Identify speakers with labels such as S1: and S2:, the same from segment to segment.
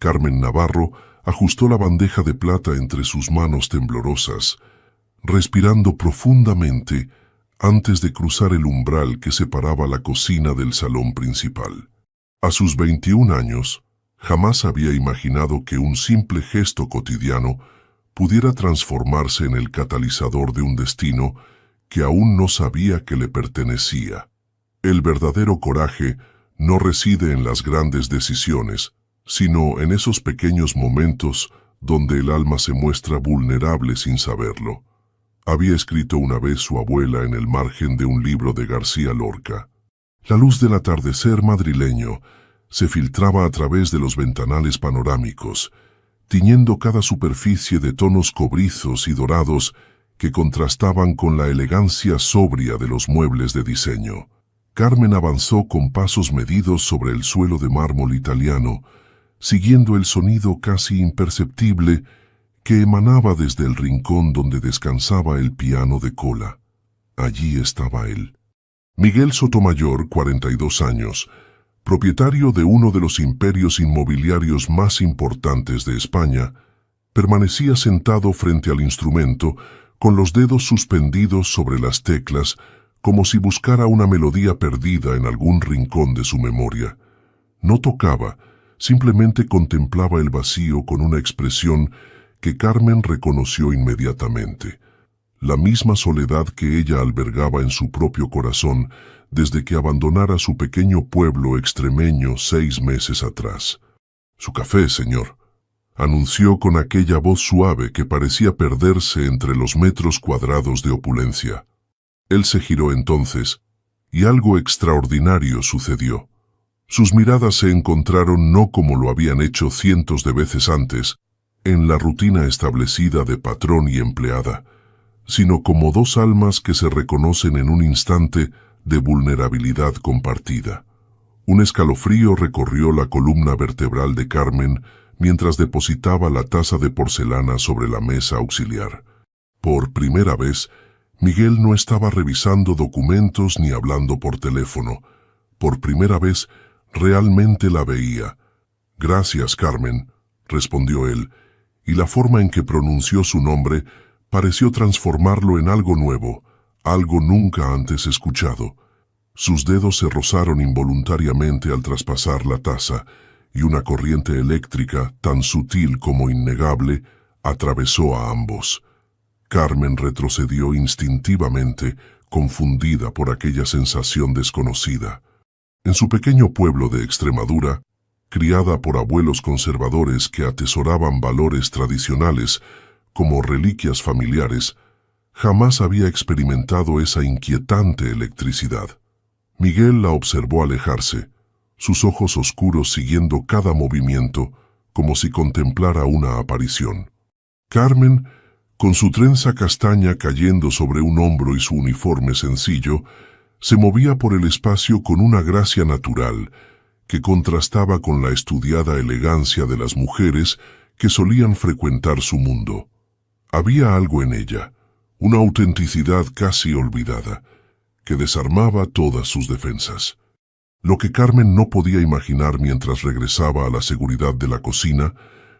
S1: Carmen Navarro ajustó la bandeja de plata entre sus manos temblorosas, respirando profundamente antes de cruzar el umbral que separaba la cocina del salón principal. A sus 21 años, jamás había imaginado que un simple gesto cotidiano pudiera transformarse en el catalizador de un destino que aún no sabía que le pertenecía. El verdadero coraje no reside en las grandes decisiones, sino en esos pequeños momentos donde el alma se muestra vulnerable sin saberlo. Había escrito una vez su abuela en el margen de un libro de García Lorca. La luz del atardecer madrileño se filtraba a través de los ventanales panorámicos, tiñendo cada superficie de tonos cobrizos y dorados que contrastaban con la elegancia sobria de los muebles de diseño. Carmen avanzó con pasos medidos sobre el suelo de mármol italiano, siguiendo el sonido casi imperceptible que emanaba desde el rincón donde descansaba el piano de cola. Allí estaba él. Miguel Sotomayor, 42 años, propietario de uno de los imperios inmobiliarios más importantes de España, permanecía sentado frente al instrumento con los dedos suspendidos sobre las teclas, como si buscara una melodía perdida en algún rincón de su memoria. No tocaba, simplemente contemplaba el vacío con una expresión que Carmen reconoció inmediatamente. La misma soledad que ella albergaba en su propio corazón desde que abandonara su pequeño pueblo extremeño 6 meses atrás. «Su café, señor», anunció con aquella voz suave que parecía perderse entre los metros cuadrados de opulencia. Él se giró entonces, y algo extraordinario sucedió. Sus miradas se encontraron no como lo habían hecho cientos de veces antes, en la rutina establecida de patrón y empleada, sino como dos almas que se reconocen en un instante de vulnerabilidad compartida. Un escalofrío recorrió la columna vertebral de Carmen mientras depositaba la taza de porcelana sobre la mesa auxiliar. Por primera vez, Miguel no estaba revisando documentos ni hablando por teléfono. Por primera vez, realmente la veía. «Gracias, Carmen», respondió él, y la forma en que pronunció su nombre pareció transformarlo en algo nuevo, algo nunca antes escuchado. Sus dedos se rozaron involuntariamente al traspasar la taza, y una corriente eléctrica, tan sutil como innegable, atravesó a ambos. Carmen retrocedió instintivamente, confundida por aquella sensación desconocida. En su pequeño pueblo de Extremadura, criada por abuelos conservadores que atesoraban valores tradicionales como reliquias familiares, jamás había experimentado esa inquietante electricidad. Miguel la observó alejarse, sus ojos oscuros siguiendo cada movimiento, como si contemplara una aparición. Carmen, con su trenza castaña cayendo sobre un hombro y su uniforme sencillo, se movía por el espacio con una gracia natural que contrastaba con la estudiada elegancia de las mujeres que solían frecuentar su mundo. Había algo en ella, una autenticidad casi olvidada, que desarmaba todas sus defensas. Lo que Carmen no podía imaginar mientras regresaba a la seguridad de la cocina,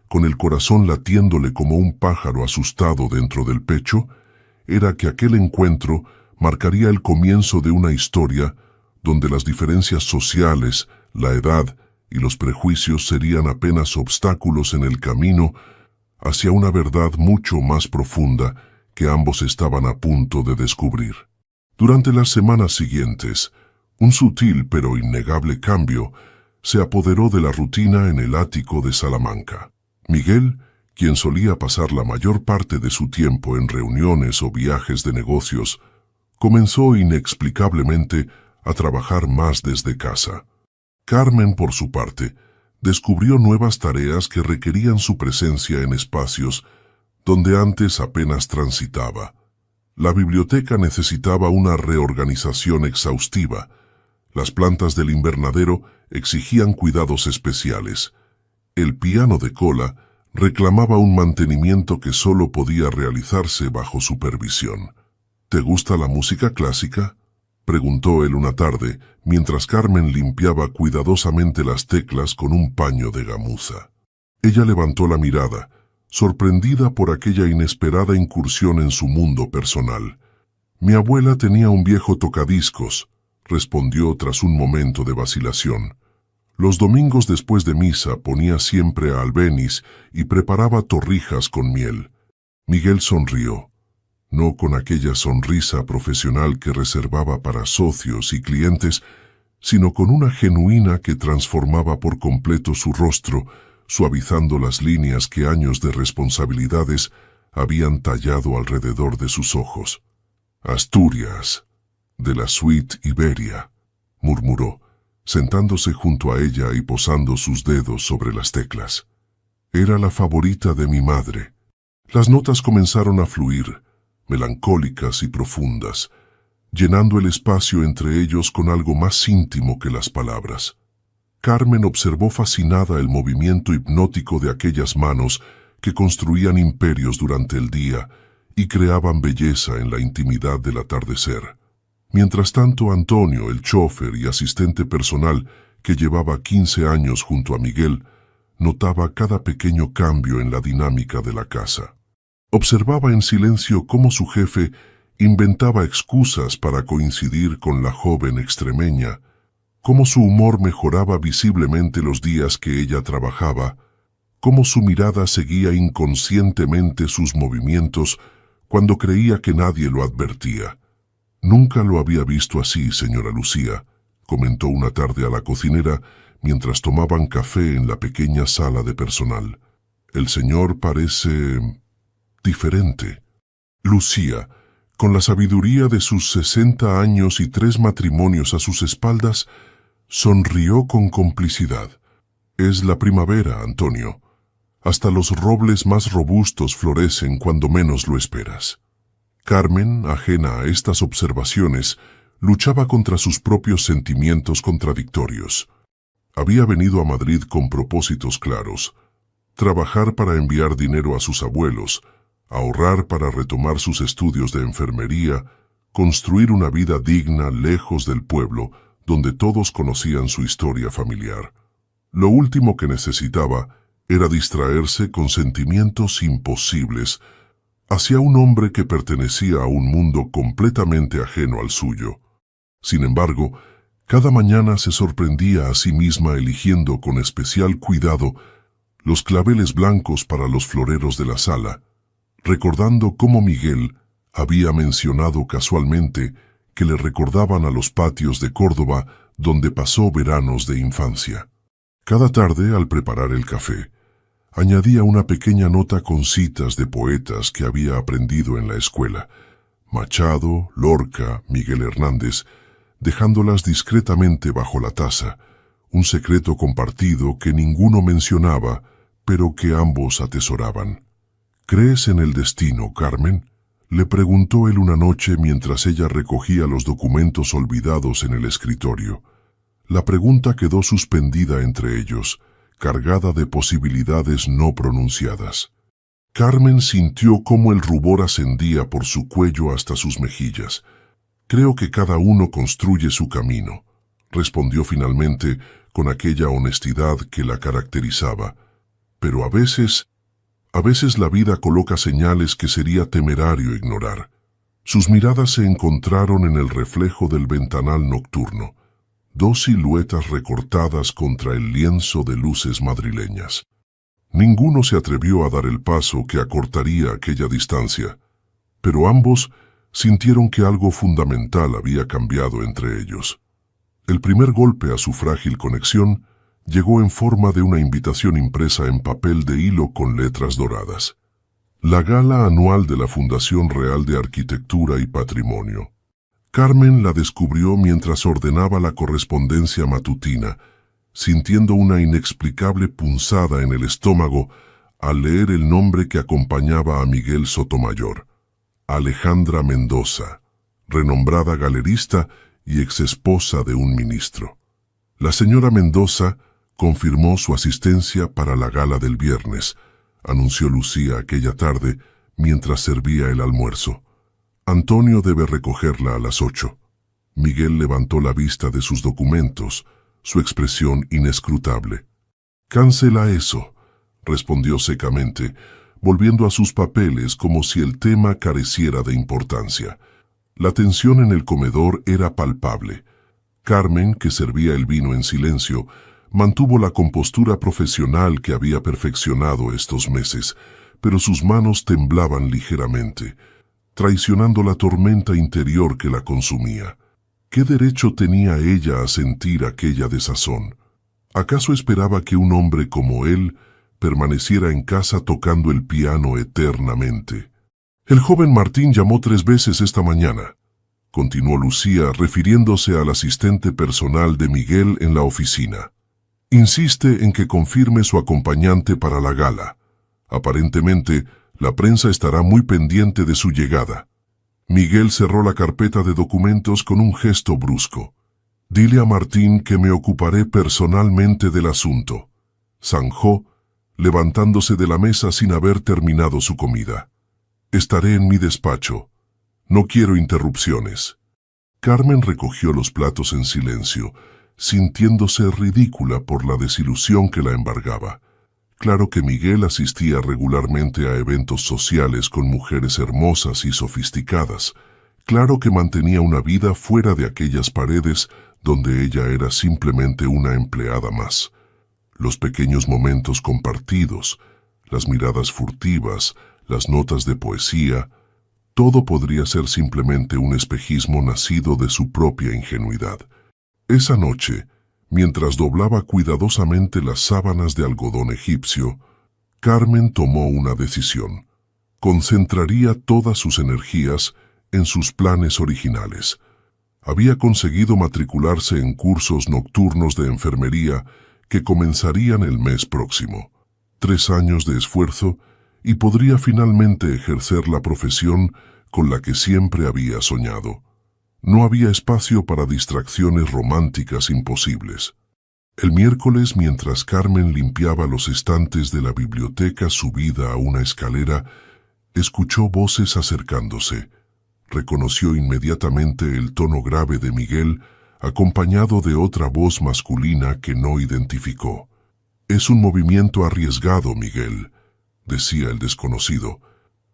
S1: con el corazón latiéndole como un pájaro asustado dentro del pecho, era que aquel encuentro marcaría el comienzo de una historia donde las diferencias sociales, la edad y los prejuicios serían apenas obstáculos en el camino hacia una verdad mucho más profunda que ambos estaban a punto de descubrir. Durante las semanas siguientes, un sutil pero innegable cambio se apoderó de la rutina en el ático de Salamanca. Miguel, quien solía pasar la mayor parte de su tiempo en reuniones o viajes de negocios, comenzó inexplicablemente a trabajar más desde casa. Carmen, por su parte, descubrió nuevas tareas que requerían su presencia en espacios donde antes apenas transitaba. La biblioteca necesitaba una reorganización exhaustiva. Las plantas del invernadero exigían cuidados especiales. El piano de cola reclamaba un mantenimiento que solo podía realizarse bajo supervisión. «¿Te gusta la música clásica?», preguntó él una tarde, mientras Carmen limpiaba cuidadosamente las teclas con un paño de gamuza. Ella levantó la mirada, sorprendida por aquella inesperada incursión en su mundo personal. Mi abuela tenía un viejo tocadiscos, respondió tras un momento de vacilación. Los domingos después de misa ponía siempre a albéniz y preparaba torrijas con miel. Miguel sonrió, no con aquella sonrisa profesional que reservaba para socios y clientes, sino con una genuina que transformaba por completo su rostro, suavizando las líneas que años de responsabilidades habían tallado alrededor de sus ojos. «Asturias, de la suite Iberia», murmuró, sentándose junto a ella y posando sus dedos sobre las teclas. Era la favorita de mi madre. Las notas comenzaron a fluir, melancólicas y profundas, llenando el espacio entre ellos con algo más íntimo que las palabras. Carmen observó fascinada el movimiento hipnótico de aquellas manos que construían imperios durante el día y creaban belleza en la intimidad del atardecer. Mientras tanto, Antonio, el chofer y asistente personal que llevaba 15 años junto a Miguel, notaba cada pequeño cambio en la dinámica de la casa. Observaba en silencio cómo su jefe inventaba excusas para coincidir con la joven extremeña, cómo su humor mejoraba visiblemente los días que ella trabajaba, cómo su mirada seguía inconscientemente sus movimientos cuando creía que nadie lo advertía. «Nunca lo había visto así, señora Lucía», comentó una tarde a la cocinera mientras tomaban café en la pequeña sala de personal. «El señor parece diferente». Lucía, con la sabiduría de sus 60 años y 3 matrimonios a sus espaldas, sonrió con complicidad. «Es la primavera, Antonio. Hasta los robles más robustos florecen cuando menos lo esperas». Carmen, ajena a estas observaciones, luchaba contra sus propios sentimientos contradictorios. Había venido a Madrid con propósitos claros: trabajar para enviar dinero a sus abuelos, ahorrar para retomar sus estudios de enfermería, construir una vida digna lejos del pueblo, donde todos conocían su historia familiar. Lo último que necesitaba era distraerse con sentimientos imposibles hacia un hombre que pertenecía a un mundo completamente ajeno al suyo. Sin embargo, cada mañana se sorprendía a sí misma eligiendo con especial cuidado los claveles blancos para los floreros de la sala, recordando cómo Miguel había mencionado casualmente que le recordaban a los patios de Córdoba donde pasó veranos de infancia. Cada tarde, al preparar el café, añadía una pequeña nota con citas de poetas que había aprendido en la escuela: Machado, Lorca, Miguel Hernández, dejándolas discretamente bajo la taza, un secreto compartido que ninguno mencionaba, pero que ambos atesoraban. «¿Crees en el destino, Carmen?», le preguntó él una noche mientras ella recogía los documentos olvidados en el escritorio. La pregunta quedó suspendida entre ellos, cargada de posibilidades no pronunciadas. Carmen sintió cómo el rubor ascendía por su cuello hasta sus mejillas. «Creo que cada uno construye su camino», respondió finalmente con aquella honestidad que la caracterizaba. «Pero a veces la vida coloca señales que sería temerario ignorar». Sus miradas se encontraron en el reflejo del ventanal nocturno, 2 siluetas recortadas contra el lienzo de luces madrileñas. Ninguno se atrevió a dar el paso que acortaría aquella distancia, pero ambos sintieron que algo fundamental había cambiado entre ellos. El primer golpe a su frágil conexión llegó en forma de una invitación impresa en papel de hilo con letras doradas. La gala anual de la Fundación Real de Arquitectura y Patrimonio. Carmen la descubrió mientras ordenaba la correspondencia matutina, sintiendo una inexplicable punzada en el estómago al leer el nombre que acompañaba a Miguel Sotomayor: Alejandra Mendoza, renombrada galerista y exesposa de un ministro. La señora Mendoza confirmó su asistencia para la gala del viernes, anunció Lucía aquella tarde mientras servía el almuerzo. Antonio debe recogerla a las 8. Miguel levantó la vista de sus documentos, su expresión inescrutable. «Cancela eso», respondió secamente, volviendo a sus papeles como si el tema careciera de importancia. La tensión en el comedor era palpable. Carmen, que servía el vino en silencio, mantuvo la compostura profesional que había perfeccionado estos meses, pero sus manos temblaban ligeramente, traicionando la tormenta interior que la consumía. ¿Qué derecho tenía ella a sentir aquella desazón? ¿Acaso esperaba que un hombre como él permaneciera en casa tocando el piano eternamente? El joven Martín llamó 3 veces esta mañana, continuó Lucía refiriéndose al asistente personal de Miguel en la oficina. Insiste en que confirme su acompañante para la gala. Aparentemente, la prensa estará muy pendiente de su llegada. Miguel cerró la carpeta de documentos con un gesto brusco. Dile a Martín que me ocuparé personalmente del asunto, zanjó, levantándose de la mesa sin haber terminado su comida. Estaré en mi despacho. No quiero interrupciones. Carmen recogió los platos en silencio, sintiéndose ridícula por la desilusión que la embargaba. Claro que Miguel asistía regularmente a eventos sociales con mujeres hermosas y sofisticadas. Claro que mantenía una vida fuera de aquellas paredes donde ella era simplemente una empleada más. Los pequeños momentos compartidos, las miradas furtivas, las notas de poesía, todo podría ser simplemente un espejismo nacido de su propia ingenuidad. Esa noche, mientras doblaba cuidadosamente las sábanas de algodón egipcio, Carmen tomó una decisión. Concentraría todas sus energías en sus planes originales. Había conseguido matricularse en cursos nocturnos de enfermería que comenzarían el mes próximo. 3 años de esfuerzo y podría finalmente ejercer la profesión con la que siempre había soñado. No había espacio para distracciones románticas imposibles. El miércoles, mientras Carmen limpiaba los estantes de la biblioteca subida a una escalera, escuchó voces acercándose. Reconoció inmediatamente el tono grave de Miguel, acompañado de otra voz masculina que no identificó. «Es un movimiento arriesgado, Miguel», decía el desconocido.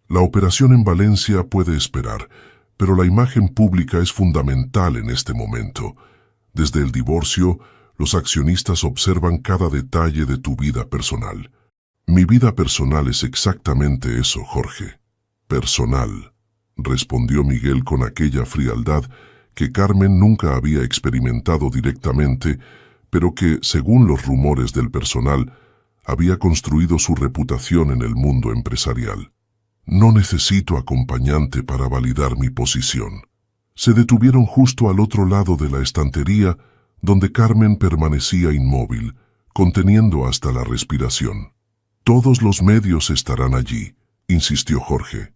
S1: «La operación en Valencia puede esperar, pero la imagen pública es fundamental en este momento. Desde el divorcio, los accionistas observan cada detalle de tu vida personal». «Mi vida personal es exactamente eso, Jorge. Personal», respondió Miguel con aquella frialdad que Carmen nunca había experimentado directamente, pero que, según los rumores del personal, había construido su reputación en el mundo empresarial. «No necesito acompañante para validar mi posición». Se detuvieron justo al otro lado de la estantería, donde Carmen permanecía inmóvil, conteniendo hasta la respiración. «Todos los medios estarán allí», insistió Jorge.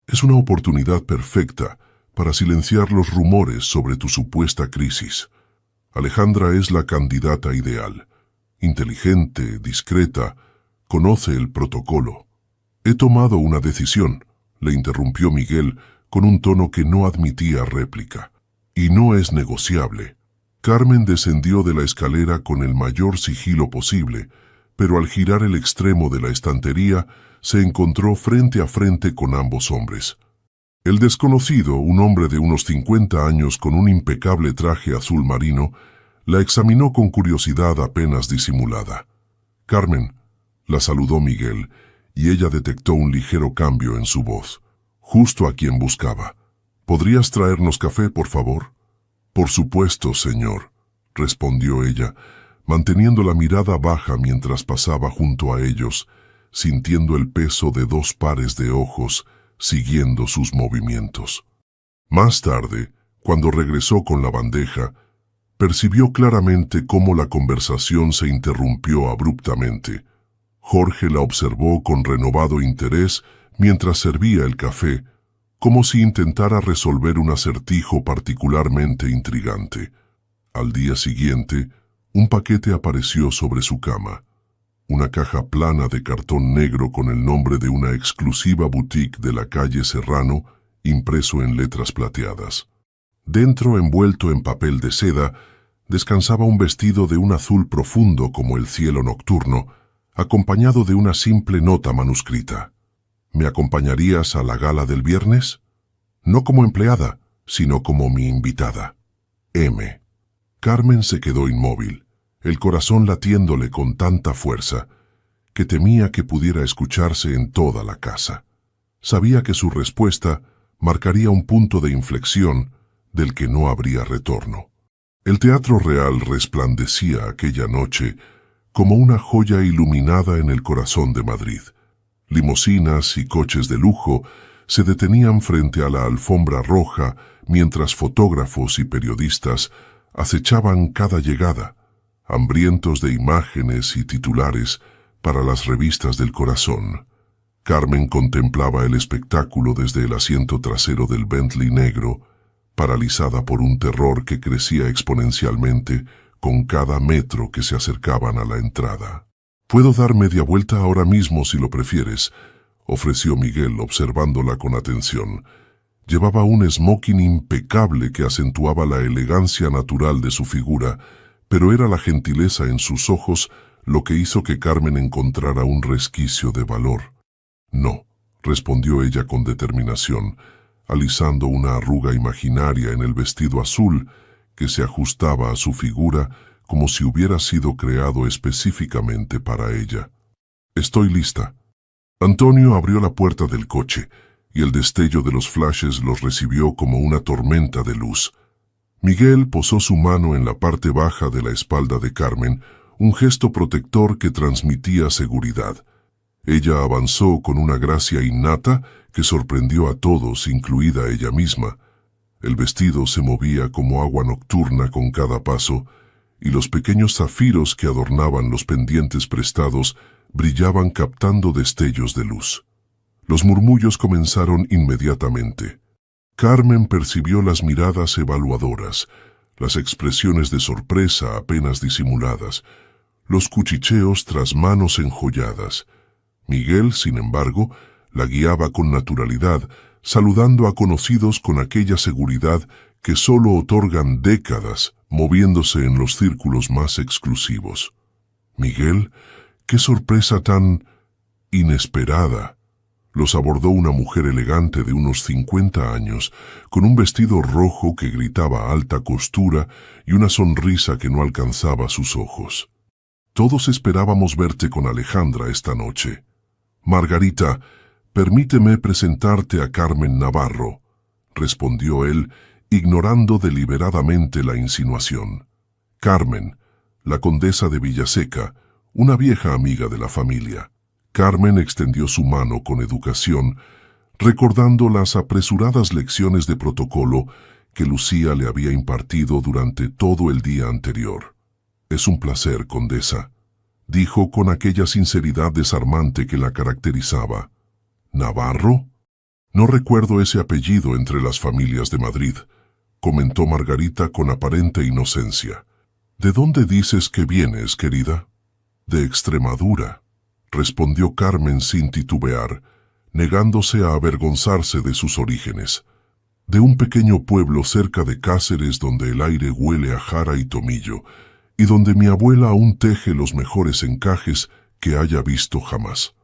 S1: «Es una oportunidad perfecta para silenciar los rumores sobre tu supuesta crisis. Alejandra es la candidata ideal. Inteligente, discreta, conoce el protocolo». «He tomado una decisión», le interrumpió Miguel con un tono que no admitía réplica. «Y no es negociable». Carmen descendió de la escalera con el mayor sigilo posible, pero al girar el extremo de la estantería se encontró frente a frente con ambos hombres. El desconocido, un hombre de unos 50 años con un impecable traje azul marino, la examinó con curiosidad apenas disimulada. «Carmen», la saludó Miguel, y ella detectó un ligero cambio en su voz. «Justo a quien buscaba. ¿Podrías traernos café, por favor?» «Por supuesto, señor», respondió ella, manteniendo la mirada baja mientras pasaba junto a ellos, sintiendo el peso de 2 pares de ojos siguiendo sus movimientos. Más tarde, cuando regresó con la bandeja, percibió claramente cómo la conversación se interrumpió abruptamente. Jorge la observó con renovado interés mientras servía el café, como si intentara resolver un acertijo particularmente intrigante. Al día siguiente, un paquete apareció sobre su cama. Una caja plana de cartón negro con el nombre de una exclusiva boutique de la calle Serrano, impreso en letras plateadas. Dentro, envuelto en papel de seda, descansaba un vestido de un azul profundo como el cielo nocturno, acompañado de una simple nota manuscrita. ¿Me acompañarías a la gala del viernes? No como empleada, sino como mi invitada. M. Carmen se quedó inmóvil, el corazón latiéndole con tanta fuerza que temía que pudiera escucharse en toda la casa. Sabía que su respuesta marcaría un punto de inflexión del que no habría retorno. El Teatro Real resplandecía aquella noche como una joya iluminada en el corazón de Madrid. Limusinas y coches de lujo se detenían frente a la alfombra roja mientras fotógrafos y periodistas acechaban cada llegada, hambrientos de imágenes y titulares para las revistas del corazón. Carmen contemplaba el espectáculo desde el asiento trasero del Bentley negro, paralizada por un terror que crecía exponencialmente con cada metro que se acercaban a la entrada. «Puedo dar media vuelta ahora mismo si lo prefieres», ofreció Miguel observándola con atención. Llevaba un smoking impecable que acentuaba la elegancia natural de su figura, pero era la gentileza en sus ojos lo que hizo que Carmen encontrara un resquicio de valor. «No», respondió ella con determinación, alisando una arruga imaginaria en el vestido azul que se ajustaba a su figura como si hubiera sido creado específicamente para ella. «Estoy lista». Antonio abrió la puerta del coche y el destello de los flashes los recibió como una tormenta de luz. Miguel posó su mano en la parte baja de la espalda de Carmen, un gesto protector que transmitía seguridad. Ella avanzó con una gracia innata que sorprendió a todos, incluida ella misma. El vestido se movía como agua nocturna con cada paso, y los pequeños zafiros que adornaban los pendientes prestados brillaban captando destellos de luz. Los murmullos comenzaron inmediatamente. Carmen percibió las miradas evaluadoras, las expresiones de sorpresa apenas disimuladas, los cuchicheos tras manos enjolladas. Miguel, sin embargo, la guiaba con naturalidad, saludando a conocidos con aquella seguridad que solo otorgan décadas moviéndose en los círculos más exclusivos. «Miguel, qué sorpresa tan inesperada», los abordó una mujer elegante de unos 50 años, con un vestido rojo que gritaba alta costura y una sonrisa que no alcanzaba sus ojos. «Todos esperábamos verte con Alejandra esta noche. Margarita, permíteme presentarte a Carmen Navarro», respondió él, ignorando deliberadamente la insinuación. Carmen, la condesa de Villaseca, una vieja amiga de la familia. Carmen extendió su mano con educación, recordando las apresuradas lecciones de protocolo que Lucía le había impartido durante todo el día anterior. «Es un placer, condesa», dijo con aquella sinceridad desarmante que la caracterizaba. «¿Navarro? No recuerdo ese apellido entre las familias de Madrid», comentó Margarita con aparente inocencia. «¿De dónde dices que vienes, querida?» «De Extremadura», respondió Carmen sin titubear, negándose a avergonzarse de sus orígenes. «De un pequeño pueblo cerca de Cáceres donde el aire huele a jara y tomillo, y donde mi abuela aún teje los mejores encajes que haya visto jamás».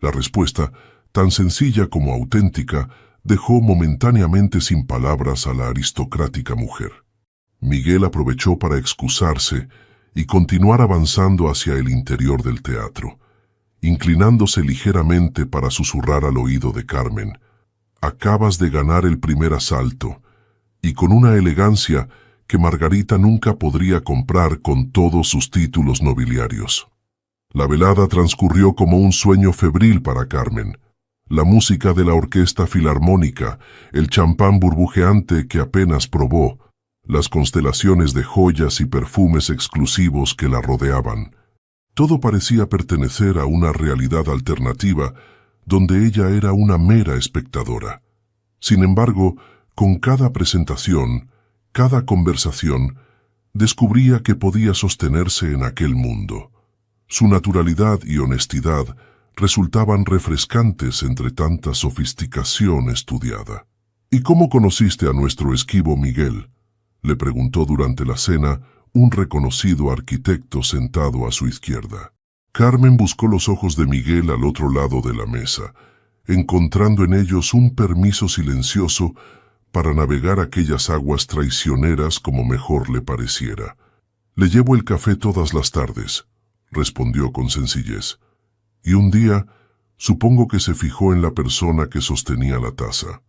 S1: La respuesta, tan sencilla como auténtica, dejó momentáneamente sin palabras a la aristocrática mujer. Miguel aprovechó para excusarse y continuar avanzando hacia el interior del teatro, inclinándose ligeramente para susurrar al oído de Carmen: «Acabas de ganar el primer asalto», y con una elegancia que Margarita nunca podría comprar con todos sus títulos nobiliarios. La velada transcurrió como un sueño febril para Carmen. La música de la orquesta filarmónica, el champán burbujeante que apenas probó, las constelaciones de joyas y perfumes exclusivos que la rodeaban. Todo parecía pertenecer a una realidad alternativa donde ella era una mera espectadora. Sin embargo, con cada presentación, cada conversación, descubría que podía sostenerse en aquel mundo. Su naturalidad y honestidad resultaban refrescantes entre tanta sofisticación estudiada. «¿Y cómo conociste a nuestro esquivo Miguel?», le preguntó durante la cena un reconocido arquitecto sentado a su izquierda. Carmen buscó los ojos de Miguel al otro lado de la mesa, encontrando en ellos un permiso silencioso para navegar aquellas aguas traicioneras como mejor le pareciera. «Le llevo el café todas las tardes», respondió con sencillez. Y un día, supongo que se fijó en la persona que sostenía la taza.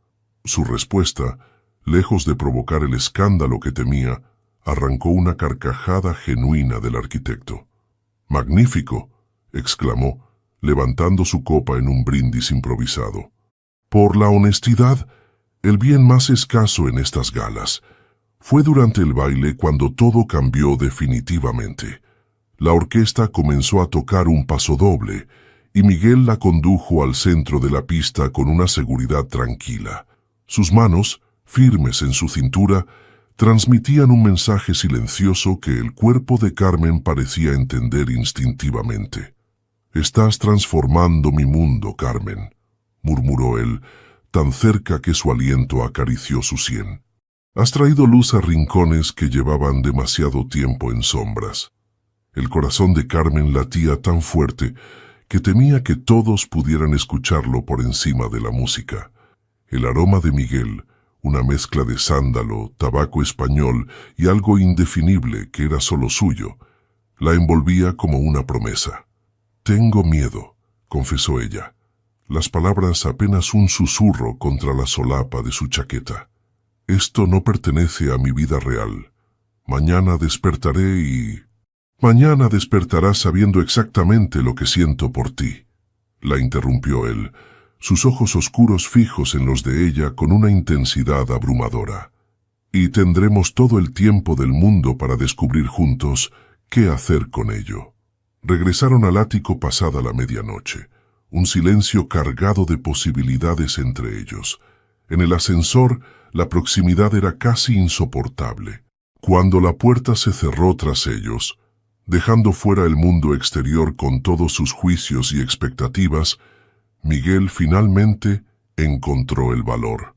S1: Su respuesta, lejos de provocar el escándalo que temía, arrancó una carcajada genuina del arquitecto. «¡Magnífico!», exclamó, levantando su copa en un brindis improvisado. «Por la honestidad, el bien más escaso en estas galas. Fue durante el baile cuando todo cambió definitivamente. La orquesta comenzó a tocar un pasodoble y Miguel la condujo al centro de la pista con una seguridad tranquila. Sus manos, firmes en su cintura, transmitían un mensaje silencioso que el cuerpo de Carmen parecía entender instintivamente. «Estás transformando mi mundo, Carmen», murmuró él, tan cerca que su aliento acarició su sien. «Has traído luz a rincones que llevaban demasiado tiempo en sombras». El corazón de Carmen latía tan fuerte que temía que todos pudieran escucharlo por encima de la música. El aroma de Miguel, una mezcla de sándalo, tabaco español y algo indefinible que era solo suyo, la envolvía como una promesa. «Tengo miedo», confesó ella, las palabras apenas un susurro contra la solapa de su chaqueta. «Esto no pertenece a mi vida real. Mañana despertaré y...» «Mañana despertarás sabiendo exactamente lo que siento por ti», la interrumpió él, sus ojos oscuros fijos en los de ella con una intensidad abrumadora. «Y tendremos todo el tiempo del mundo para descubrir juntos qué hacer con ello». Regresaron al ático pasada la medianoche, un silencio cargado de posibilidades entre ellos. En el ascensor, la proximidad era casi insoportable. Cuando la puerta se cerró tras ellos, dejando fuera el mundo exterior con todos sus juicios y expectativas, Miguel finalmente encontró el valor.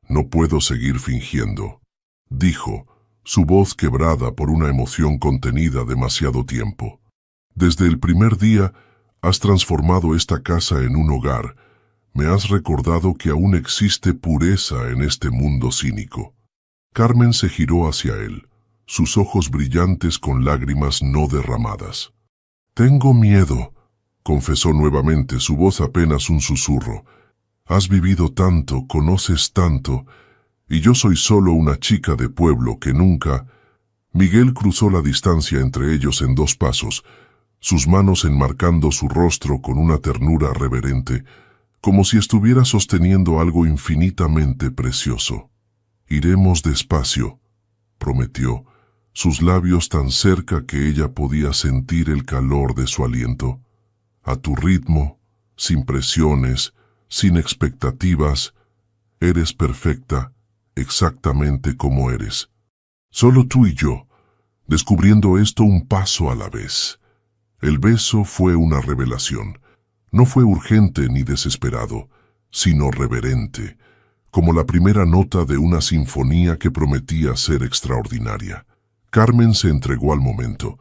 S1: «No puedo seguir fingiendo», dijo, su voz quebrada por una emoción contenida demasiado tiempo. «Desde el primer día has transformado esta casa en un hogar. Me has recordado que aún existe pureza en este mundo cínico». Carmen se giró hacia él, sus ojos brillantes con lágrimas no derramadas. «Tengo miedo», confesó nuevamente, su voz apenas un susurro. «Has vivido tanto, conoces tanto, y yo soy solo una chica de pueblo que nunca...». Miguel cruzó la distancia entre ellos en 2 pasos, sus manos enmarcando su rostro con una ternura reverente, como si estuviera sosteniendo algo infinitamente precioso. «Iremos despacio», prometió, sus labios tan cerca que ella podía sentir el calor de su aliento. «A tu ritmo, sin presiones, sin expectativas. Eres perfecta, exactamente como eres. Solo tú y yo, descubriendo esto un paso a la vez». El beso fue una revelación. No fue urgente ni desesperado, sino reverente, como la primera nota de una sinfonía que prometía ser extraordinaria. Carmen se entregó al momento,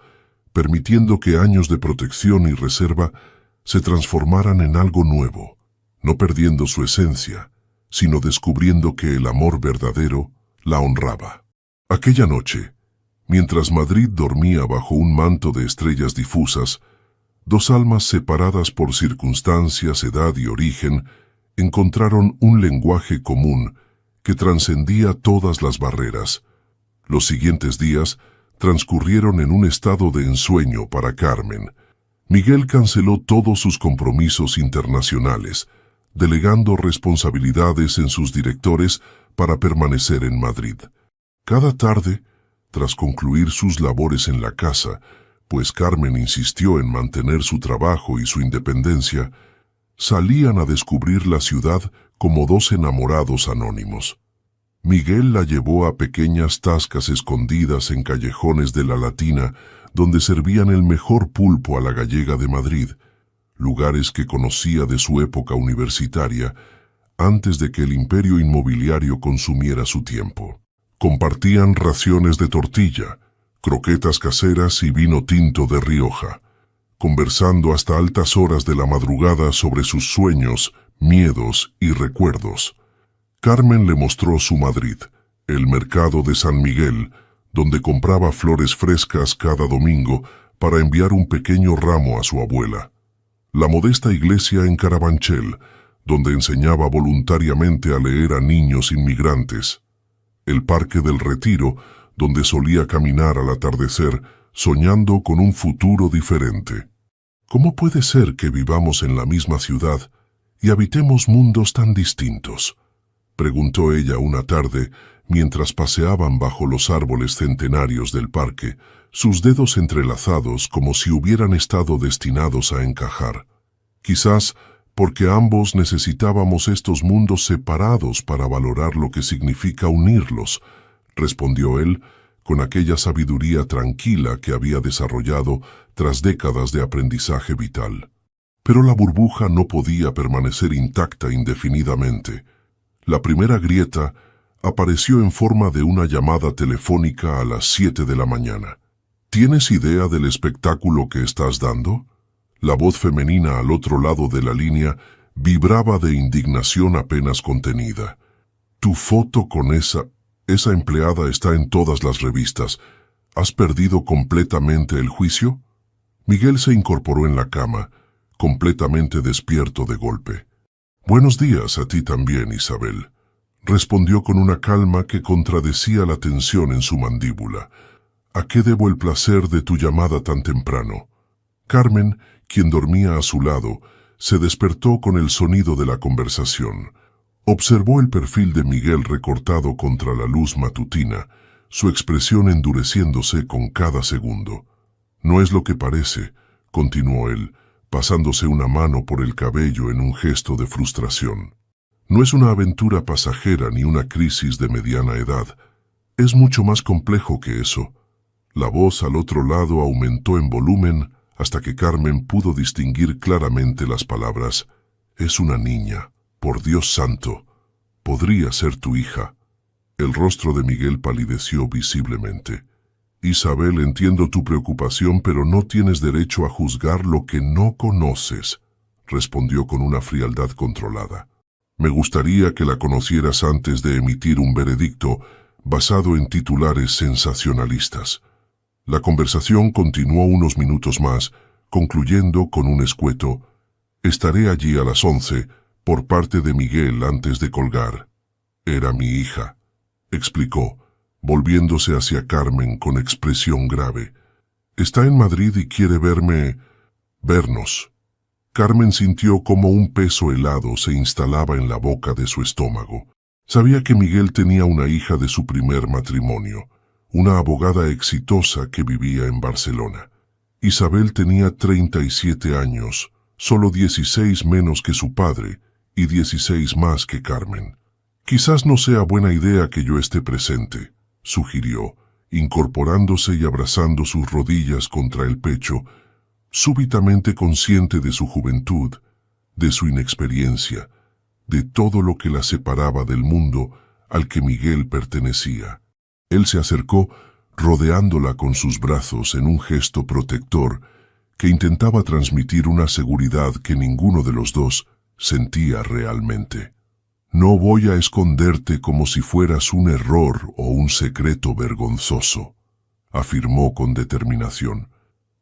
S1: permitiendo que años de protección y reserva se transformaran en algo nuevo, no perdiendo su esencia, sino descubriendo que el amor verdadero la honraba. Aquella noche, mientras Madrid dormía bajo un manto de estrellas difusas, 2 almas separadas por circunstancias, edad y origen, encontraron un lenguaje común que trascendía todas las barreras. Los siguientes días transcurrieron en un estado de ensueño para Carmen. Miguel canceló todos sus compromisos internacionales, delegando responsabilidades en sus directores para permanecer en Madrid. Cada tarde, tras concluir sus labores en la casa, pues Carmen insistió en mantener su trabajo y su independencia, salían a descubrir la ciudad como 2 enamorados anónimos. Miguel la llevó a pequeñas tascas escondidas en callejones de la Latina, donde servían el mejor pulpo a la gallega de Madrid, lugares que conocía de su época universitaria, antes de que el imperio inmobiliario consumiera su tiempo. Compartían raciones de tortilla, croquetas caseras y vino tinto de Rioja. conversando hasta altas horas de la madrugada sobre sus sueños, miedos y recuerdos. Carmen le mostró su Madrid, el mercado de San Miguel, donde compraba flores frescas cada domingo para enviar un pequeño ramo a su abuela. La modesta iglesia en Carabanchel, donde enseñaba voluntariamente a leer a niños inmigrantes. El Parque del Retiro, donde solía caminar al atardecer, soñando con un futuro diferente. ¿Cómo puede ser que vivamos en la misma ciudad y habitemos mundos tan distintos?, preguntó ella una tarde mientras paseaban bajo los árboles centenarios del parque, sus dedos entrelazados como si hubieran estado destinados a encajar. Quizás porque ambos necesitábamos estos mundos separados para valorar lo que significa unirlos, respondió él, con aquella sabiduría tranquila que había desarrollado tras décadas de aprendizaje vital. Pero la burbuja no podía permanecer intacta indefinidamente. La primera grieta apareció en forma de una llamada telefónica a las 7 de la mañana. ¿Tienes idea del espectáculo que estás dando? La voz femenina al otro lado de la línea vibraba de indignación apenas contenida. Tu foto con esa empleada está en todas las revistas. ¿Has perdido completamente el juicio? Miguel se incorporó en la cama, completamente despierto de golpe. Buenos días a ti también, Isabel, respondió con una calma que contradecía la tensión en su mandíbula. ¿A qué debo el placer de tu llamada tan temprano? Carmen, quien dormía a su lado, se despertó con el sonido de la conversación. Observó el perfil de Miguel recortado contra la luz matutina, su expresión endureciéndose con cada segundo. No es lo que parece, continuó él, pasándose una mano por el cabello en un gesto de frustración. No es una aventura pasajera ni una crisis de mediana edad. Es mucho más complejo que eso. La voz al otro lado aumentó en volumen hasta que Carmen pudo distinguir claramente las palabras. Es una niña, por Dios santo. Podría ser tu hija. El rostro de Miguel palideció visiblemente. Isabel, entiendo tu preocupación, pero no tienes derecho a juzgar lo que no conoces, respondió con una frialdad controlada. Me gustaría que la conocieras antes de emitir un veredicto basado en titulares sensacionalistas. La conversación continuó unos minutos más, concluyendo con un escueto: estaré allí a las 11, por parte de Miguel antes de colgar. Era mi hija, explicó, volviéndose hacia Carmen con expresión grave. Está en Madrid y quiere vernos. Carmen sintió como un peso helado se instalaba en la boca de su estómago. Sabía que Miguel tenía una hija de su primer matrimonio, una abogada exitosa que vivía en Barcelona. Isabel tenía 37 años, solo 16 menos que su padre y 16 más que Carmen. Quizás no sea buena idea que yo esté presente, sugirió, incorporándose y abrazando sus rodillas contra el pecho, súbitamente consciente de su juventud, de su inexperiencia, de todo lo que la separaba del mundo al que Miguel pertenecía. Él se acercó, rodeándola con sus brazos en un gesto protector que intentaba transmitir una seguridad que ninguno de los dos sentía realmente. No voy a esconderte como si fueras un error o un secreto vergonzoso, afirmó con determinación.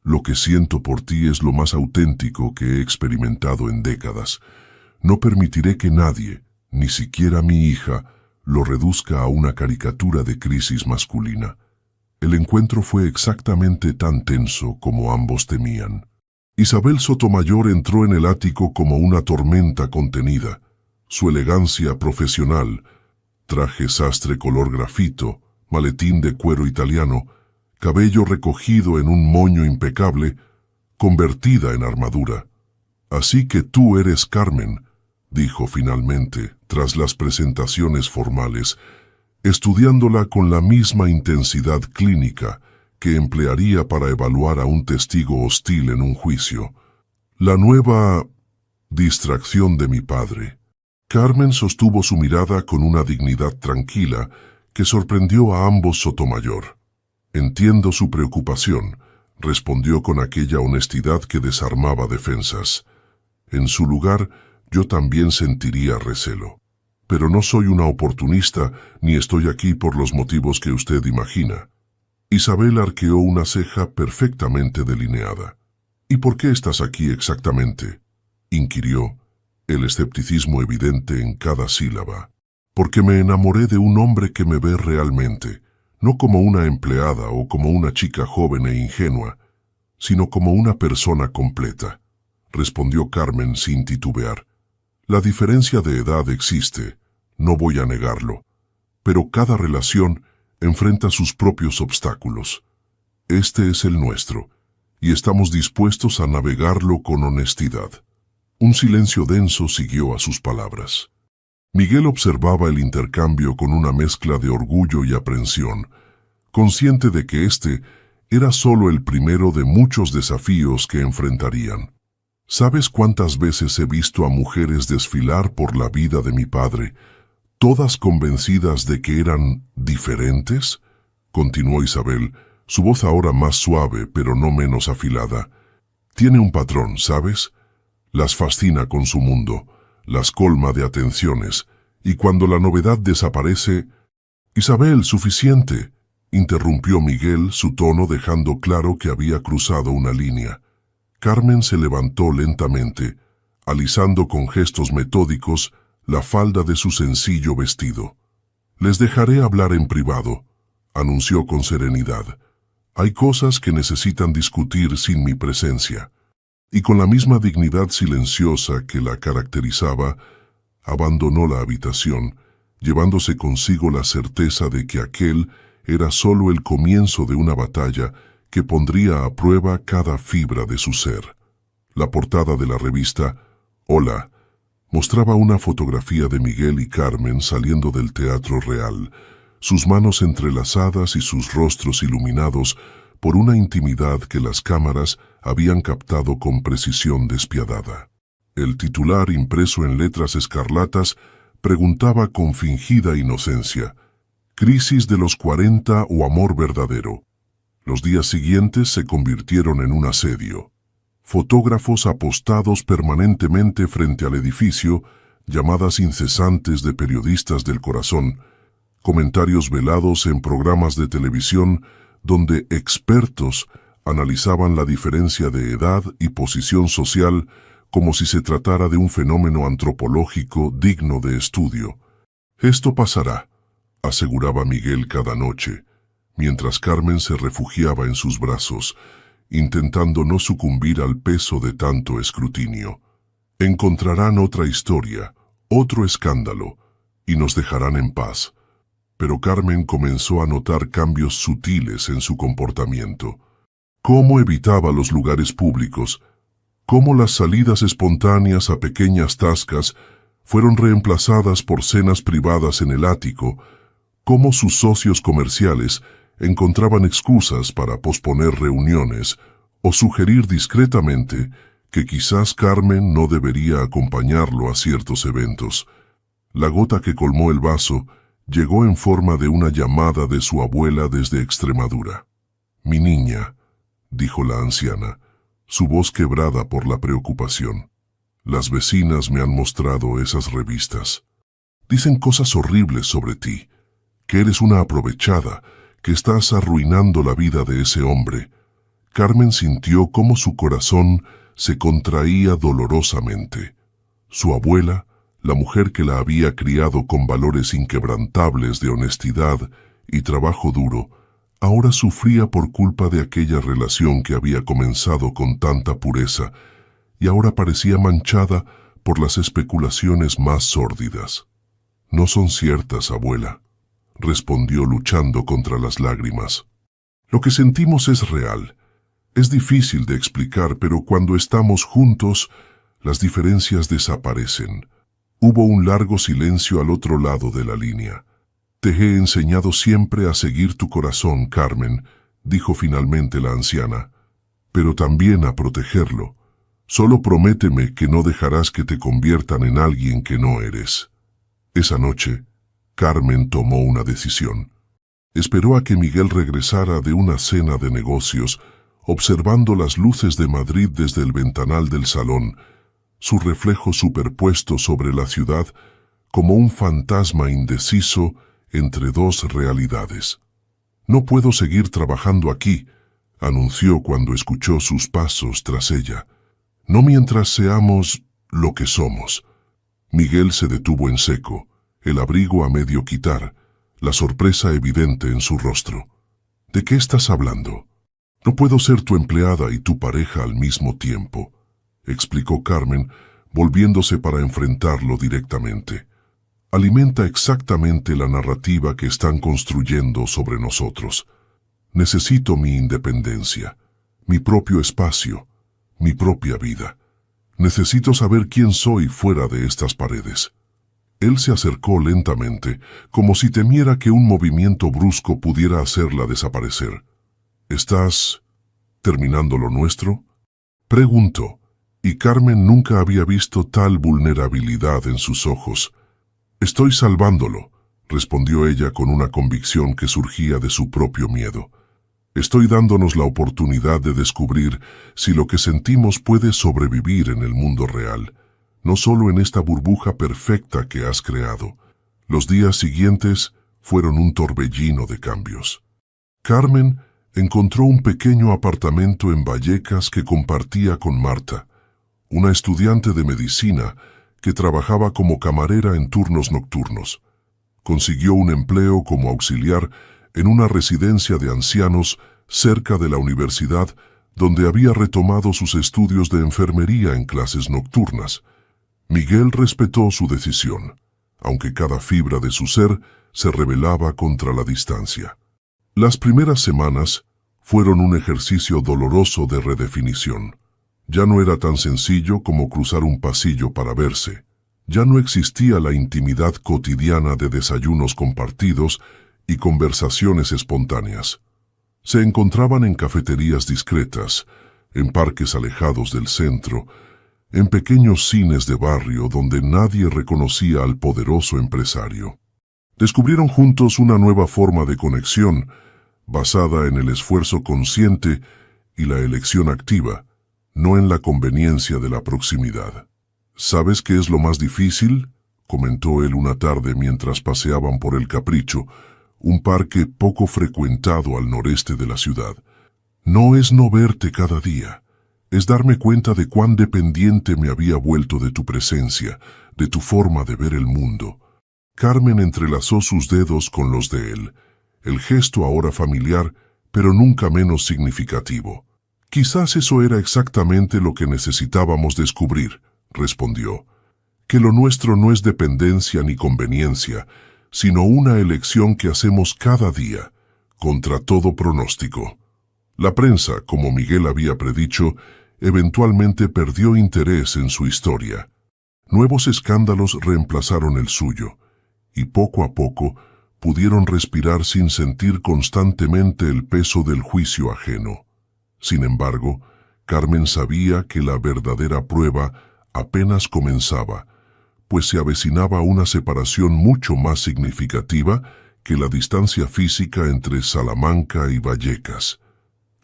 S1: Lo que siento por ti es lo más auténtico que he experimentado en décadas. No permitiré que nadie, ni siquiera mi hija, lo reduzca a una caricatura de crisis masculina. El encuentro fue exactamente tan tenso como ambos temían. Isabel Sotomayor entró en el ático como una tormenta contenida. Su elegancia profesional, traje sastre color grafito, maletín de cuero italiano, cabello recogido en un moño impecable, convertida en armadura. Así que tú eres Carmen, dijo finalmente, tras las presentaciones formales, estudiándola con la misma intensidad clínica que emplearía para evaluar a un testigo hostil en un juicio. La nueva distracción de mi padre. Carmen sostuvo su mirada con una dignidad tranquila que sorprendió a ambos Sotomayor. Entiendo su preocupación, respondió con aquella honestidad que desarmaba defensas. En su lugar, yo también sentiría recelo. Pero no soy una oportunista ni estoy aquí por los motivos que usted imagina. Isabel arqueó una ceja perfectamente delineada. ¿Y por qué estás aquí exactamente?, inquirió, el escepticismo evidente en cada sílaba. Porque me enamoré de un hombre que me ve realmente, no como una empleada o como una chica joven e ingenua, sino como una persona completa, respondió Carmen sin titubear. La diferencia de edad existe, no voy a negarlo, pero cada relación enfrenta sus propios obstáculos. Este es el nuestro, y estamos dispuestos a navegarlo con honestidad. Un silencio denso siguió a sus palabras. Miguel observaba el intercambio con una mezcla de orgullo y aprensión, consciente de que este era solo el primero de muchos desafíos que enfrentarían. ¿Sabes cuántas veces he visto a mujeres desfilar por la vida de mi padre, todas convencidas de que eran diferentes? Continuó Isabel, su voz ahora más suave pero no menos afilada. Tiene un patrón, ¿sabes? Las fascina con su mundo, las colma de atenciones, y cuando la novedad desaparece... Isabel, suficiente, interrumpió Miguel, su tono dejando claro que había cruzado una línea. Carmen se levantó lentamente, alisando con gestos metódicos la falda de su sencillo vestido. Les dejaré hablar en privado, anunció con serenidad. Hay cosas que necesitan discutir sin mi presencia. Y con la misma dignidad silenciosa que la caracterizaba, abandonó la habitación, llevándose consigo la certeza de que aquel era solo el comienzo de una batalla que pondría a prueba cada fibra de su ser. La portada de la revista Hola mostraba una fotografía de Miguel y Carmen saliendo del Teatro Real, sus manos entrelazadas y sus rostros iluminados por una intimidad que las cámaras habían captado con precisión despiadada. El titular, impreso en letras escarlatas, preguntaba con fingida inocencia: ¿Crisis de los 40 o amor verdadero? Los días siguientes se convirtieron en un asedio. Fotógrafos apostados permanentemente frente al edificio, llamadas incesantes de periodistas del corazón, comentarios velados en programas de televisión donde expertos analizaban la diferencia de edad y posición social como si se tratara de un fenómeno antropológico digno de estudio. Esto pasará, aseguraba Miguel cada noche, mientras Carmen se refugiaba en sus brazos, intentando no sucumbir al peso de tanto escrutinio. Encontrarán otra historia, otro escándalo, y nos dejarán en paz. Pero Carmen comenzó a notar cambios sutiles en su comportamiento. Cómo evitaba los lugares públicos, cómo las salidas espontáneas a pequeñas tascas fueron reemplazadas por cenas privadas en el ático, cómo sus socios comerciales encontraban excusas para posponer reuniones o sugerir discretamente que quizás Carmen no debería acompañarlo a ciertos eventos. La gota que colmó el vaso llegó en forma de una llamada de su abuela desde Extremadura. «Mi niña», dijo la anciana, su voz quebrada por la preocupación. «Las vecinas me han mostrado esas revistas. Dicen cosas horribles sobre ti, que eres una aprovechada, que estás arruinando la vida de ese hombre». Carmen sintió cómo su corazón se contraía dolorosamente. Su abuela, la mujer que la había criado con valores inquebrantables de honestidad y trabajo duro, ahora sufría por culpa de aquella relación que había comenzado con tanta pureza y ahora parecía manchada por las especulaciones más sórdidas. «No son ciertas, abuela», respondió luchando contra las lágrimas. «Lo que sentimos es real. Es difícil de explicar, pero cuando estamos juntos, las diferencias desaparecen». Hubo un largo silencio al otro lado de la línea. «Te he enseñado siempre a seguir tu corazón, Carmen», dijo finalmente la anciana, «pero también a protegerlo. Solo prométeme que no dejarás que te conviertan en alguien que no eres». Esa noche, Carmen tomó una decisión. Esperó a que Miguel regresara de una cena de negocios, observando las luces de Madrid desde el ventanal del salón, su reflejo superpuesto sobre la ciudad como un fantasma indeciso entre dos realidades. «No puedo seguir trabajando aquí», anunció cuando escuchó sus pasos tras ella. «No mientras seamos lo que somos». Miguel se detuvo en seco, el abrigo a medio quitar, la sorpresa evidente en su rostro. «¿De qué estás hablando?» «No puedo ser tu empleada y tu pareja al mismo tiempo», explicó Carmen, volviéndose para enfrentarlo directamente. «Alimenta exactamente la narrativa que están construyendo sobre nosotros. Necesito mi independencia, mi propio espacio, mi propia vida. Necesito saber quién soy fuera de estas paredes». Él se acercó lentamente, como si temiera que un movimiento brusco pudiera hacerla desaparecer. «¿Estás terminando lo nuestro?», preguntó, y Carmen nunca había visto tal vulnerabilidad en sus ojos. «Estoy salvándolo», respondió ella con una convicción que surgía de su propio miedo. «Estoy dándonos la oportunidad de descubrir si lo que sentimos puede sobrevivir en el mundo real, no solo en esta burbuja perfecta que has creado». Los días siguientes fueron un torbellino de cambios. Carmen encontró un pequeño apartamento en Vallecas que compartía con Marta, una estudiante de medicina que trabajaba como camarera en turnos nocturnos. Consiguió un empleo como auxiliar en una residencia de ancianos cerca de la universidad, donde había retomado sus estudios de enfermería en clases nocturnas. Miguel respetó su decisión, aunque cada fibra de su ser se rebelaba contra la distancia. Las primeras semanas fueron un ejercicio doloroso de redefinición. Ya no era tan sencillo como cruzar un pasillo para verse. Ya no existía la intimidad cotidiana de desayunos compartidos y conversaciones espontáneas. Se encontraban en cafeterías discretas, en parques alejados del centro, en pequeños cines de barrio donde nadie reconocía al poderoso empresario. Descubrieron juntos una nueva forma de conexión, basada en el esfuerzo consciente y la elección activa, no en la conveniencia de la proximidad. «¿Sabes qué es lo más difícil?», comentó él una tarde mientras paseaban por el Capricho, un parque poco frecuentado al noreste de la ciudad. «No es no verte cada día, es darme cuenta de cuán dependiente me había vuelto de tu presencia, de tu forma de ver el mundo». Carmen entrelazó sus dedos con los de él, el gesto ahora familiar, pero nunca menos significativo. «Quizás eso era exactamente lo que necesitábamos descubrir», respondió, «que lo nuestro no es dependencia ni conveniencia, sino una elección que hacemos cada día, contra todo pronóstico». La prensa, como Miguel había predicho, eventualmente perdió interés en su historia. Nuevos escándalos reemplazaron el suyo, y poco a poco pudieron respirar sin sentir constantemente el peso del juicio ajeno. Sin embargo, Carmen sabía que la verdadera prueba apenas comenzaba, pues se avecinaba una separación mucho más significativa que la distancia física entre Salamanca y Vallecas.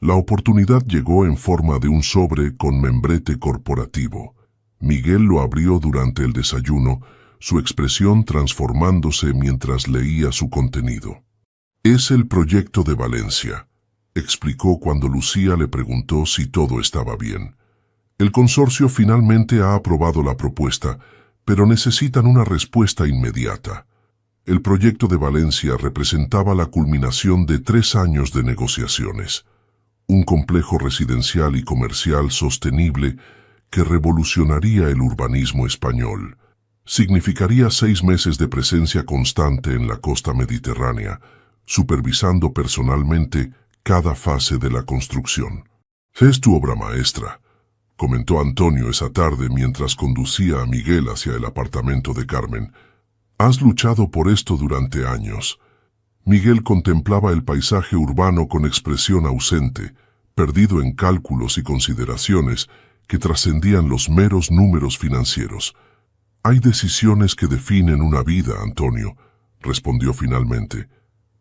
S1: La oportunidad llegó en forma de un sobre con membrete corporativo. Miguel lo abrió durante el desayuno, su expresión transformándose mientras leía su contenido. «Es el proyecto de Valencia», explicó cuando Lucía le preguntó si todo estaba bien. «El consorcio finalmente ha aprobado la propuesta, pero necesitan una respuesta inmediata». El proyecto de Valencia representaba la culminación de 3 años de negociaciones. Un complejo residencial y comercial sostenible que revolucionaría el urbanismo español. Significaría 6 meses de presencia constante en la costa mediterránea, supervisando personalmente cada fase de la construcción. «Es tu obra maestra», comentó Antonio esa tarde mientras conducía a Miguel hacia el apartamento de Carmen. «Has luchado por esto durante años». Miguel contemplaba el paisaje urbano con expresión ausente, perdido en cálculos y consideraciones que trascendían los meros números financieros. «Hay decisiones que definen una vida, Antonio», respondió finalmente,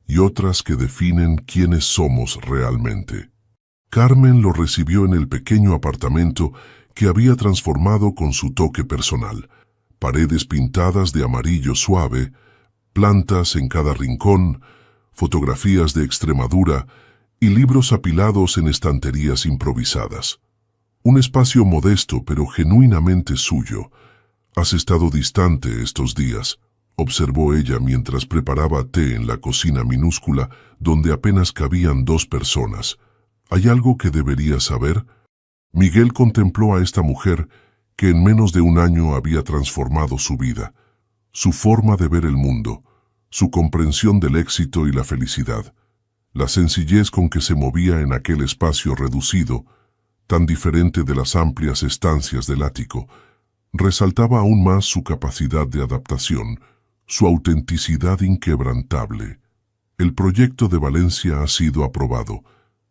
S1: «y otras que definen quiénes somos realmente». Carmen lo recibió en el pequeño apartamento que había transformado con su toque personal. Paredes pintadas de amarillo suave, plantas en cada rincón, fotografías de Extremadura y libros apilados en estanterías improvisadas. Un espacio modesto pero genuinamente suyo. «Has estado distante estos días», observó ella mientras preparaba té en la cocina minúscula donde apenas cabían 2 personas. «¿Hay algo que debería saber?» Miguel contempló a esta mujer que en menos de un año había transformado su vida, su forma de ver el mundo, su comprensión del éxito y la felicidad, la sencillez con que se movía en aquel espacio reducido, tan diferente de las amplias estancias del ático, resaltaba aún más su capacidad de adaptación, su autenticidad inquebrantable. «El proyecto de Valencia ha sido aprobado»,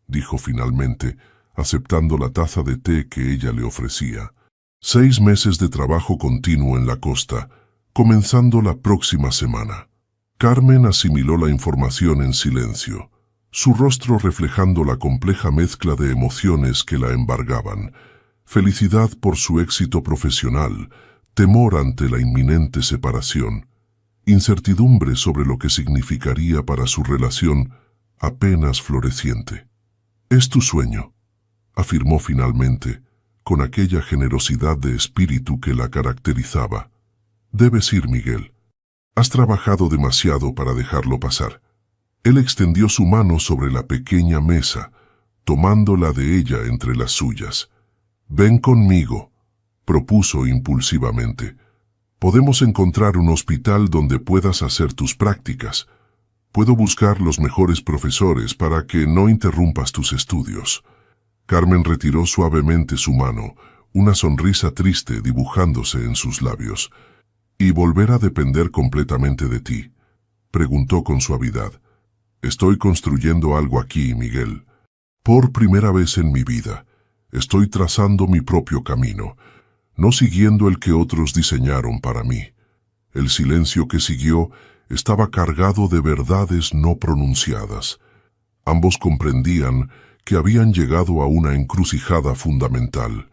S1: dijo finalmente, aceptando la taza de té que ella le ofrecía. 6 meses de trabajo continuo en la costa, comenzando la próxima semana. Carmen asimiló la información en silencio, su rostro reflejando la compleja mezcla de emociones que la embargaban: felicidad por su éxito profesional, temor ante la inminente separación, incertidumbre sobre lo que significaría para su relación apenas floreciente. «Es tu sueño», afirmó finalmente, con aquella generosidad de espíritu que la caracterizaba. «Debes ir, Miguel. Has trabajado demasiado para dejarlo pasar». Él extendió su mano sobre la pequeña mesa, tomándola de ella entre las suyas. «Ven conmigo», propuso impulsivamente. «Podemos encontrar un hospital donde puedas hacer tus prácticas. Puedo buscar los mejores profesores para que no interrumpas tus estudios». Carmen retiró suavemente su mano, una sonrisa triste dibujándose en sus labios. «¿Y volver a depender completamente de ti?», preguntó con suavidad. «Estoy construyendo algo aquí, Miguel. Por primera vez en mi vida, estoy trazando mi propio camino, no siguiendo el que otros diseñaron para mí». El silencio que siguió estaba cargado de verdades no pronunciadas. Ambos comprendían que habían llegado a una encrucijada fundamental: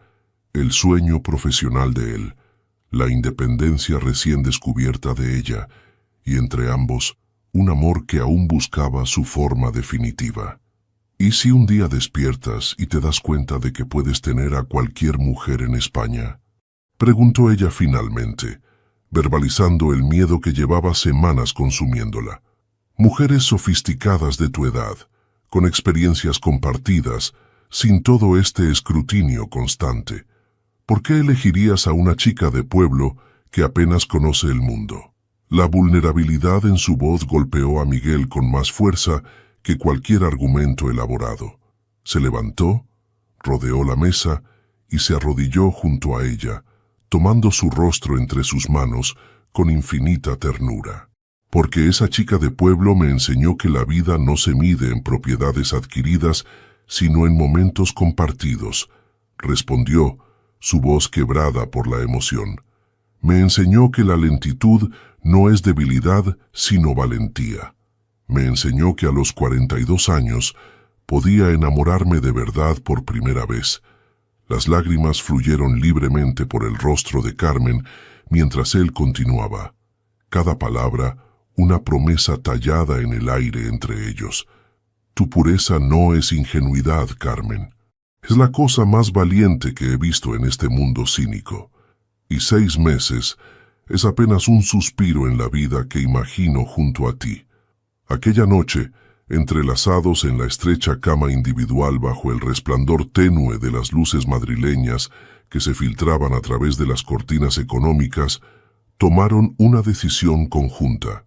S1: el sueño profesional de él, la independencia recién descubierta de ella, y entre ambos, un amor que aún buscaba su forma definitiva. «¿Y si un día despiertas y te das cuenta de que puedes tener a cualquier mujer en España?», preguntó ella finalmente, verbalizando el miedo que llevaba semanas consumiéndola. «Mujeres sofisticadas de tu edad, con experiencias compartidas, sin todo este escrutinio constante. ¿Por qué elegirías a una chica de pueblo que apenas conoce el mundo?». La vulnerabilidad en su voz golpeó a Miguel con más fuerza que cualquier argumento elaborado. Se levantó, rodeó la mesa y se arrodilló junto a ella, tomando su rostro entre sus manos con infinita ternura. «Porque esa chica de pueblo me enseñó que la vida no se mide en propiedades adquiridas, sino en momentos compartidos», respondió, su voz quebrada por la emoción. «Me enseñó que la lentitud no es debilidad, sino valentía. Me enseñó que a los 42 años podía enamorarme de verdad por primera vez». Las lágrimas fluyeron libremente por el rostro de Carmen mientras él continuaba. Cada palabra, una promesa tallada en el aire entre ellos. «Tu pureza no es ingenuidad, Carmen. Es la cosa más valiente que he visto en este mundo cínico. Y 6 meses es apenas un suspiro en la vida que imagino junto a ti». Aquella noche, entrelazados en la estrecha cama individual bajo el resplandor tenue de las luces madrileñas que se filtraban a través de las cortinas económicas, tomaron una decisión conjunta.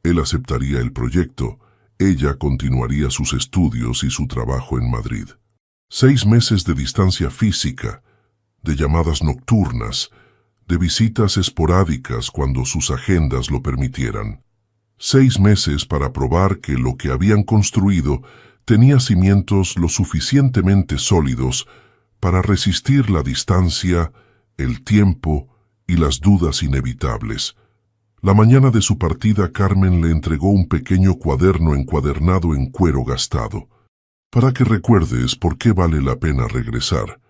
S1: Él aceptaría el proyecto, ella continuaría sus estudios y su trabajo en Madrid. 6 meses de distancia física, de llamadas nocturnas, de visitas esporádicas cuando sus agendas lo permitieran. 6 meses para probar que lo que habían construido tenía cimientos lo suficientemente sólidos para resistir la distancia, el tiempo y las dudas inevitables. La mañana de su partida, Carmen le entregó un pequeño cuaderno encuadernado en cuero gastado. para que recuerdes por qué vale la pena regresar,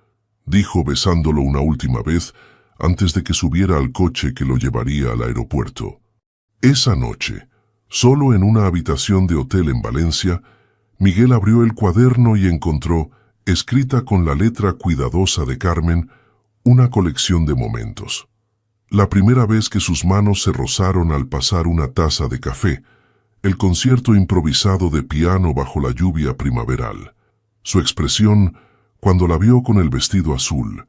S1: dijo besándolo una última vez antes de que subiera al coche que lo llevaría al aeropuerto. Esa noche, solo en una habitación de hotel en Valencia, Miguel abrió el cuaderno y encontró, escrita con la letra cuidadosa de Carmen, una colección de momentos. La primera vez que sus manos se rozaron al pasar una taza de café, el concierto improvisado de piano bajo la lluvia primaveral, su expresión cuando la vio con el vestido azul,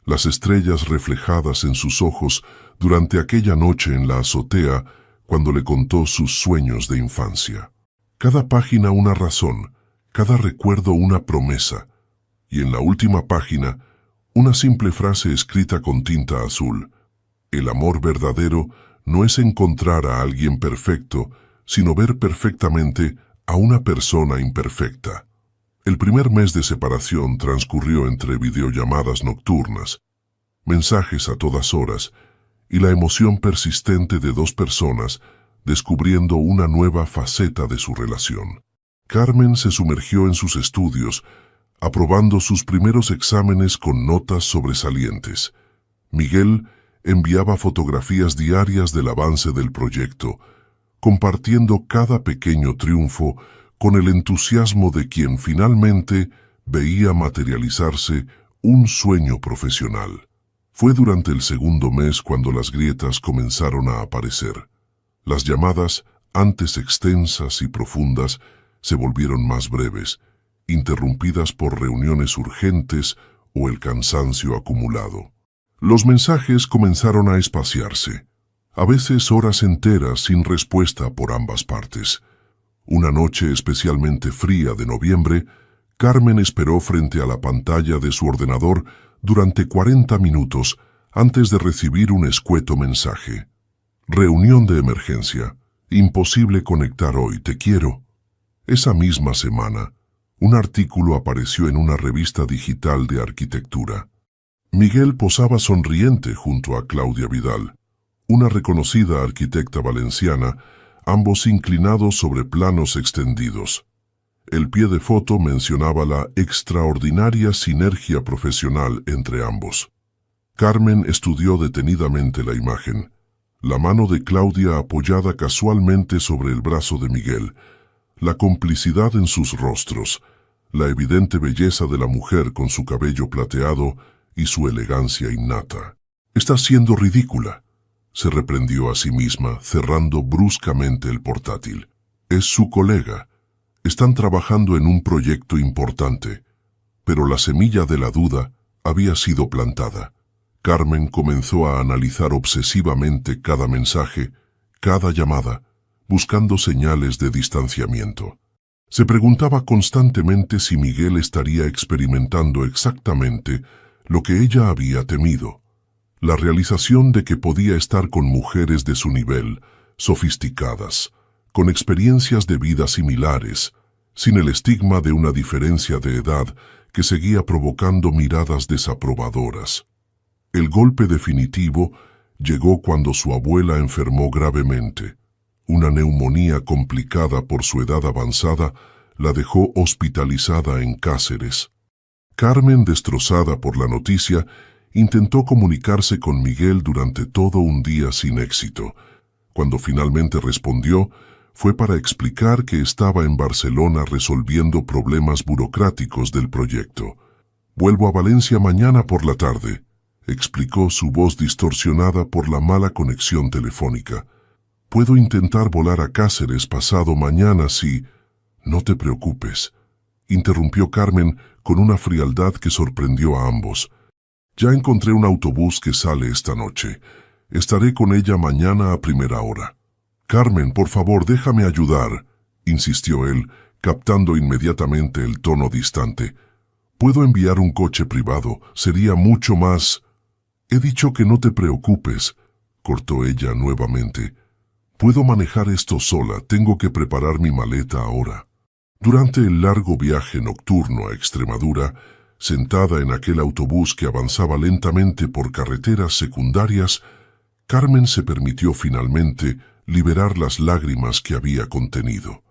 S1: las estrellas reflejadas en sus ojos durante aquella noche en la azotea cuando le contó sus sueños de infancia. Cada página una razón, cada recuerdo una promesa, y en la última página una simple frase escrita con tinta azul. El amor verdadero no es encontrar a alguien perfecto, sino ver perfectamente a una persona imperfecta. El primer mes de separación transcurrió entre videollamadas nocturnas, mensajes a todas horas y la emoción persistente de dos personas descubriendo una nueva faceta de su relación. Carmen se sumergió en sus estudios, aprobando sus primeros exámenes con notas sobresalientes. Miguel enviaba fotografías diarias del avance del proyecto, compartiendo cada pequeño triunfo con el entusiasmo de quien finalmente veía materializarse un sueño profesional. Fue durante el segundo mes cuando las grietas comenzaron a aparecer. Las llamadas, antes extensas y profundas, se volvieron más breves, interrumpidas por reuniones urgentes o el cansancio acumulado. Los mensajes comenzaron a espaciarse, a veces horas enteras sin respuesta por ambas partes. Una noche especialmente fría de noviembre, Carmen esperó frente a la pantalla de su ordenador durante 40 minutos antes de recibir un escueto mensaje. Reunión de emergencia. Imposible conectar hoy, te quiero. Esa misma semana, un artículo apareció en una revista digital de arquitectura. Miguel posaba sonriente junto a Claudia Vidal, una reconocida arquitecta valenciana, ambos inclinados sobre planos extendidos. El pie de foto mencionaba la extraordinaria sinergia profesional entre ambos. Carmen estudió detenidamente la imagen, la mano de Claudia apoyada casualmente sobre el brazo de Miguel, la complicidad en sus rostros, la evidente belleza de la mujer con su cabello plateado y su elegancia innata. «Estás siendo ridícula», se reprendió a sí misma, cerrando bruscamente el portátil. Es su colega. Están trabajando en un proyecto importante. Pero la semilla de la duda había sido plantada. Carmen comenzó a analizar obsesivamente cada mensaje, cada llamada, buscando señales de distanciamiento. Se preguntaba constantemente si Miguel estaría experimentando exactamente lo que ella había temido. La realización de que podía estar con mujeres de su nivel, sofisticadas, con experiencias de vida similares, sin el estigma de una diferencia de edad que seguía provocando miradas desaprobadoras. El golpe definitivo llegó cuando su abuela enfermó gravemente. Una neumonía complicada por su edad avanzada la dejó hospitalizada en Cáceres. Carmen, destrozada por la noticia, intentó comunicarse con Miguel durante todo un día sin éxito. Cuando finalmente respondió, fue para explicar que estaba en Barcelona resolviendo problemas burocráticos del proyecto. «Vuelvo a Valencia mañana por la tarde», explicó su voz distorsionada por la mala conexión telefónica. «Puedo intentar volar a Cáceres pasado mañana si...» «No te preocupes», interrumpió Carmen con una frialdad que sorprendió a ambos. «Ya encontré un autobús que sale esta noche. Estaré con ella mañana a primera hora». «Carmen, por favor, déjame ayudar», insistió él, captando inmediatamente el tono distante. «Puedo enviar un coche privado, sería mucho más...» «He dicho que no te preocupes», cortó ella nuevamente. «Puedo manejar esto sola, tengo que preparar mi maleta ahora». Durante el largo viaje nocturno a Extremadura, sentada en aquel autobús que avanzaba lentamente por carreteras secundarias, Carmen se permitió finalmente liberar las lágrimas que había contenido.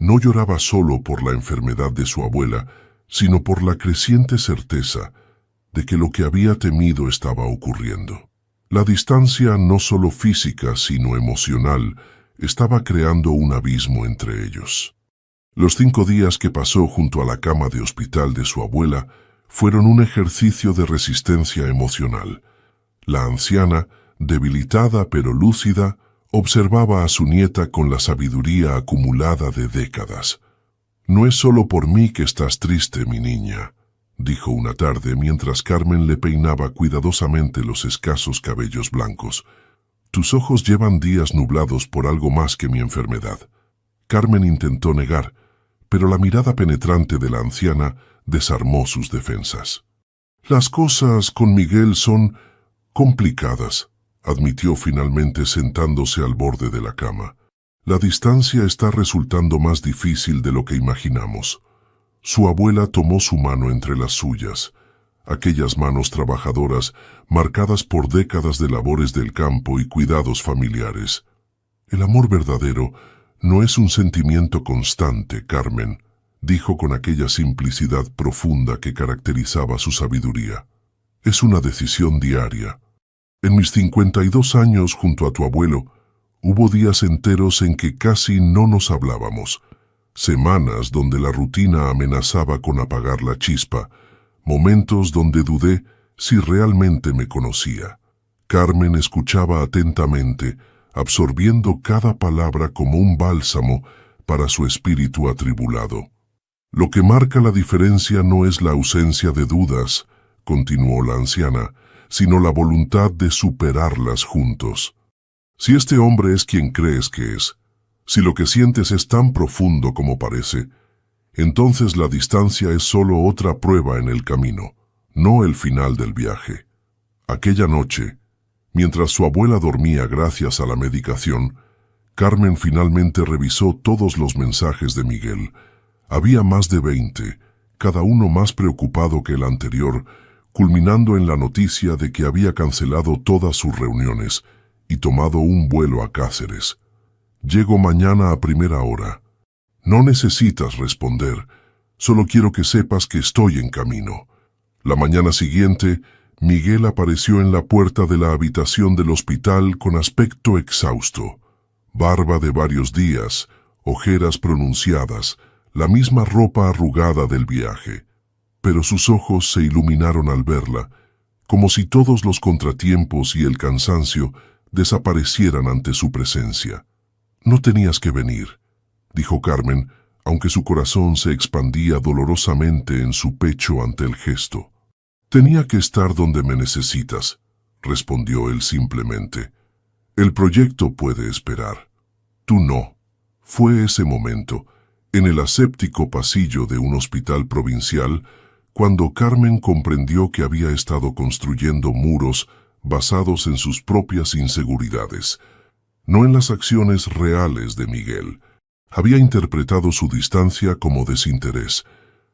S1: No lloraba solo por la enfermedad de su abuela, sino por la creciente certeza de que lo que había temido estaba ocurriendo. La distancia, no solo física, sino emocional, estaba creando un abismo entre ellos. Los 5 días que pasó junto a la cama de hospital de su abuela fueron un ejercicio de resistencia emocional. La anciana, debilitada pero lúcida, observaba a su nieta con la sabiduría acumulada de décadas. «No es solo por mí que estás triste, mi niña», dijo una tarde mientras Carmen le peinaba cuidadosamente los escasos cabellos blancos. «Tus ojos llevan días nublados por algo más que mi enfermedad». Carmen intentó negar, pero la mirada penetrante de la anciana desarmó sus defensas. «Las cosas con Miguel son complicadas», admitió finalmente sentándose al borde de la cama. «La distancia está resultando más difícil de lo que imaginamos». Su abuela tomó su mano entre las suyas, aquellas manos trabajadoras marcadas por décadas de labores del campo y cuidados familiares. «El amor verdadero no es un sentimiento constante, Carmen», dijo con aquella simplicidad profunda que caracterizaba su sabiduría. «Es una decisión diaria. En mis 52 años junto a tu abuelo, hubo días enteros en que casi no nos hablábamos, semanas donde la rutina amenazaba con apagar la chispa, momentos donde dudé si realmente me conocía». Carmen escuchaba atentamente, absorbiendo cada palabra como un bálsamo para su espíritu atribulado. «Lo que marca la diferencia no es la ausencia de dudas», continuó la anciana, «sino la voluntad de superarlas juntos. Si este hombre es quien crees que es, si lo que sientes es tan profundo como parece, entonces la distancia es solo otra prueba en el camino, no el final del viaje». Aquella noche, mientras su abuela dormía gracias a la medicación, Carmen finalmente revisó todos los mensajes de Miguel. Había más de 20, cada uno más preocupado que el anterior, culminando en la noticia de que había cancelado todas sus reuniones y tomado un vuelo a Cáceres. «Llego mañana a primera hora. No necesitas responder, solo quiero que sepas que estoy en camino». La mañana siguiente, Miguel apareció en la puerta de la habitación del hospital con aspecto exhausto. Barba de varios días, ojeras pronunciadas, la misma ropa arrugada del viaje. Pero sus ojos se iluminaron al verla, como si todos los contratiempos y el cansancio desaparecieran ante su presencia. «No tenías que venir», dijo Carmen, aunque su corazón se expandía dolorosamente en su pecho ante el gesto. «Tenía que estar donde me necesitas», respondió él simplemente. «El proyecto puede esperar. Tú no». Fue ese momento, en el aséptico pasillo de un hospital provincial, cuando Carmen comprendió que había estado construyendo muros basados en sus propias inseguridades, no en las acciones reales de Miguel. Había interpretado su distancia como desinterés,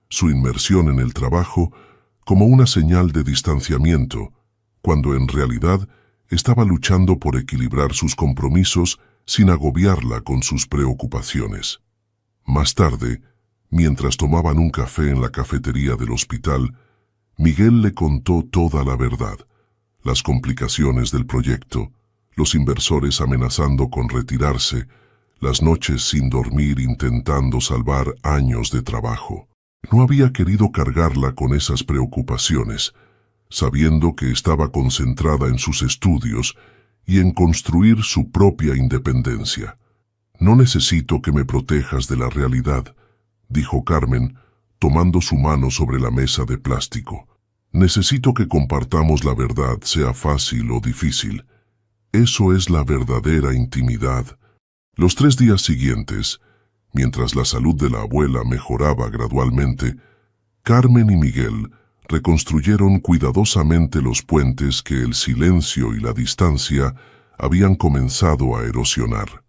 S1: su inmersión en el trabajo como una señal de distanciamiento, cuando en realidad estaba luchando por equilibrar sus compromisos sin agobiarla con sus preocupaciones. Más tarde, mientras tomaban un café en la cafetería del hospital, Miguel le contó toda la verdad, las complicaciones del proyecto, los inversores amenazando con retirarse, las noches sin dormir intentando salvar años de trabajo. No había querido cargarla con esas preocupaciones, sabiendo que estaba concentrada en sus estudios y en construir su propia independencia. «No necesito que me protejas de la realidad», dijo Carmen, tomando su mano sobre la mesa de plástico. «Necesito que compartamos la verdad, sea fácil o difícil. Eso es la verdadera intimidad». Los 3 días siguientes, mientras la salud de la abuela mejoraba gradualmente, Carmen y Miguel reconstruyeron cuidadosamente los puentes que el silencio y la distancia habían comenzado a erosionar.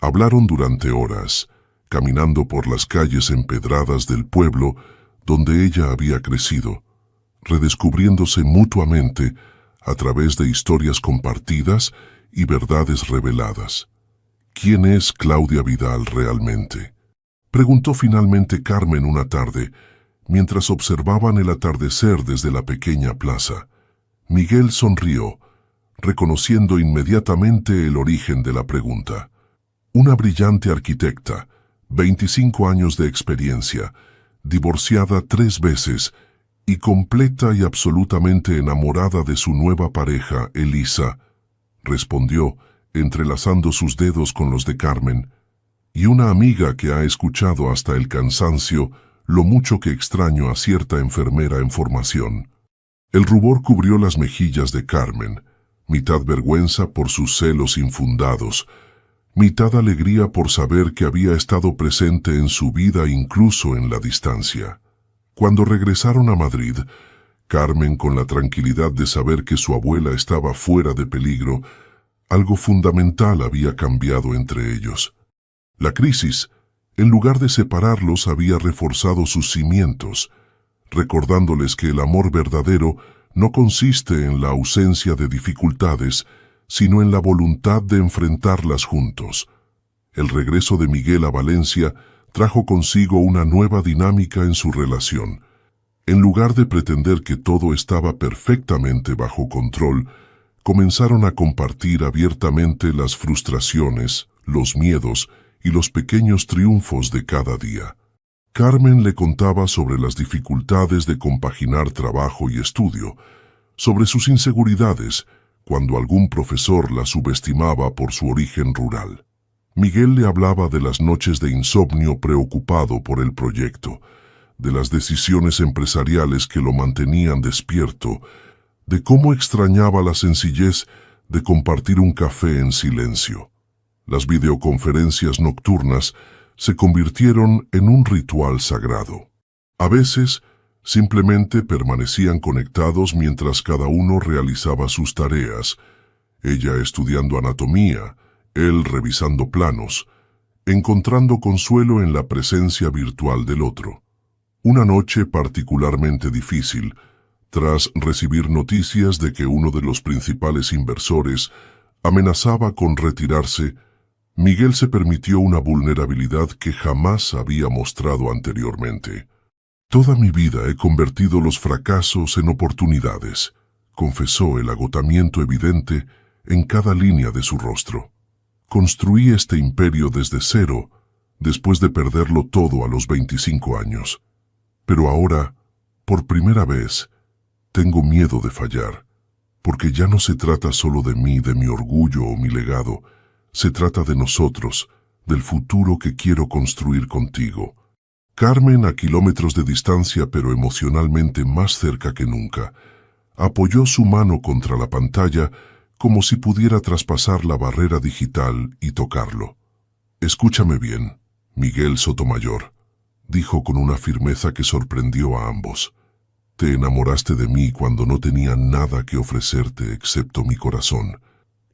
S1: Hablaron durante horas, caminando por las calles empedradas del pueblo donde ella había crecido, redescubriéndose mutuamente a través de historias compartidas y verdades reveladas. ¿Quién es Claudia Vidal realmente? Preguntó finalmente Carmen una tarde, mientras observaban el atardecer desde la pequeña plaza. Miguel sonrió, reconociendo inmediatamente el origen de la pregunta. Una brillante arquitecta, 25 años de experiencia, divorciada 3 veces y completa y absolutamente enamorada de su nueva pareja, Elisa, respondió, entrelazando sus dedos con los de Carmen, y una amiga que ha escuchado hasta el cansancio lo mucho que extraño a cierta enfermera en formación. El rubor cubrió las mejillas de Carmen, mitad vergüenza por sus celos infundados, mitad alegría por saber que había estado presente en su vida incluso en la distancia. Cuando regresaron a Madrid, Carmen, con la tranquilidad de saber que su abuela estaba fuera de peligro, algo fundamental había cambiado entre ellos. La crisis, en lugar de separarlos, había reforzado sus cimientos, recordándoles que el amor verdadero no consiste en la ausencia de dificultades, sino en la voluntad de enfrentarlas juntos. El regreso de Miguel a Valencia trajo consigo una nueva dinámica en su relación. En lugar de pretender que todo estaba perfectamente bajo control, comenzaron a compartir abiertamente las frustraciones, los miedos y los pequeños triunfos de cada día. Carmen le contaba sobre las dificultades de compaginar trabajo y estudio, sobre sus inseguridades cuando algún profesor la subestimaba por su origen rural. Miguel le hablaba de las noches de insomnio preocupado por el proyecto, de las decisiones empresariales que lo mantenían despierto, de cómo extrañaba la sencillez de compartir un café en silencio. Las videoconferencias nocturnas se convirtieron en un ritual sagrado. A veces, simplemente permanecían conectados mientras cada uno realizaba sus tareas, ella estudiando anatomía, él revisando planos, encontrando consuelo en la presencia virtual del otro. Una noche particularmente difícil, tras recibir noticias de que uno de los principales inversores amenazaba con retirarse, Miguel se permitió una vulnerabilidad que jamás había mostrado anteriormente. «Toda mi vida he convertido los fracasos en oportunidades», confesó el agotamiento evidente en cada línea de su rostro. «Construí este imperio desde cero, después de perderlo todo a los 25 años. Pero ahora, por primera vez, tengo miedo de fallar, porque ya no se trata solo de mí, de mi orgullo o mi legado, se trata de nosotros, del futuro que quiero construir contigo». Carmen, a kilómetros de distancia pero emocionalmente más cerca que nunca, apoyó su mano contra la pantalla como si pudiera traspasar la barrera digital y tocarlo. «Escúchame bien, Miguel Sotomayor», dijo con una firmeza que sorprendió a ambos. «Te enamoraste de mí cuando no tenía nada que ofrecerte excepto mi corazón.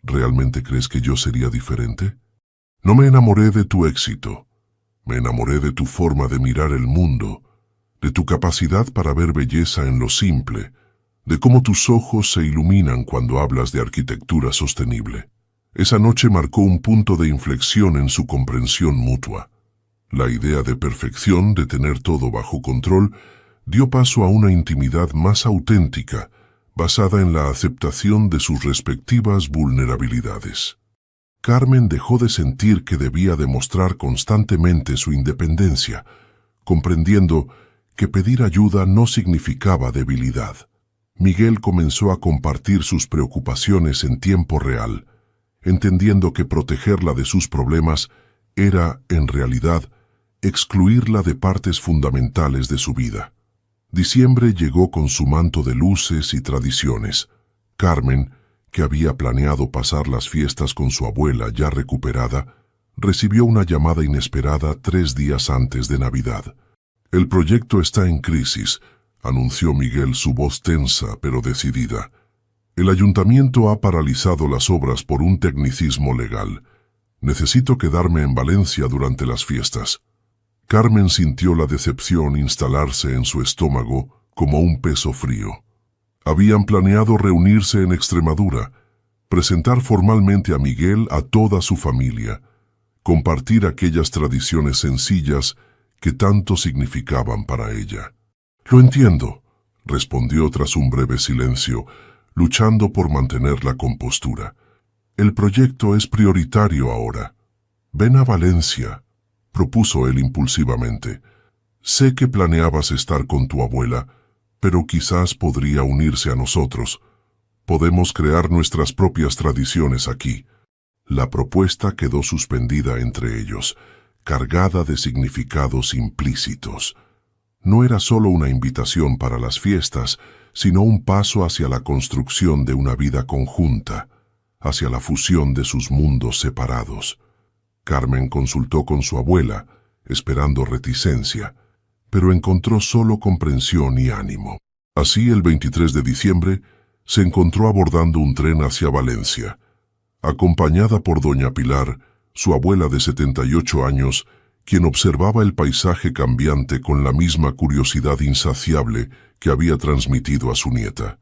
S1: ¿Realmente crees que yo sería diferente? No me enamoré de tu éxito. Me enamoré de tu forma de mirar el mundo, de tu capacidad para ver belleza en lo simple, de cómo tus ojos se iluminan cuando hablas de arquitectura sostenible». Esa noche marcó un punto de inflexión en su comprensión mutua. La idea de perfección, de tener todo bajo control, dio paso a una intimidad más auténtica, basada en la aceptación de sus respectivas vulnerabilidades. Carmen dejó de sentir que debía demostrar constantemente su independencia, comprendiendo que pedir ayuda no significaba debilidad. Miguel comenzó a compartir sus preocupaciones en tiempo real, entendiendo que protegerla de sus problemas era, en realidad, excluirla de partes fundamentales de su vida. Diciembre llegó con su manto de luces y tradiciones. Carmen, que había planeado pasar las fiestas con su abuela ya recuperada, recibió una llamada inesperada 3 días antes de Navidad. «El proyecto está en crisis», anunció Miguel, su voz tensa pero decidida. «El ayuntamiento ha paralizado las obras por un tecnicismo legal. Necesito quedarme en Valencia durante las fiestas». Carmen sintió la decepción instalarse en su estómago como un peso frío. Habían planeado reunirse en Extremadura, presentar formalmente a Miguel a toda su familia, compartir aquellas tradiciones sencillas que tanto significaban para ella. «Lo entiendo», respondió tras un breve silencio, luchando por mantener la compostura. «El proyecto es prioritario ahora. Ven a Valencia», propuso él impulsivamente. «Sé que planeabas estar con tu abuela, pero quizás podría unirse a nosotros. Podemos crear nuestras propias tradiciones aquí». La propuesta quedó suspendida entre ellos, cargada de significados implícitos. No era solo una invitación para las fiestas, sino un paso hacia la construcción de una vida conjunta, hacia la fusión de sus mundos separados. Carmen consultó con su abuela, esperando reticencia, pero encontró solo comprensión y ánimo. Así, el 23 de diciembre, se encontró abordando un tren hacia Valencia. Acompañada por doña Pilar, su abuela de 78 años, quien observaba el paisaje cambiante con la misma curiosidad insaciable que había transmitido a su nieta.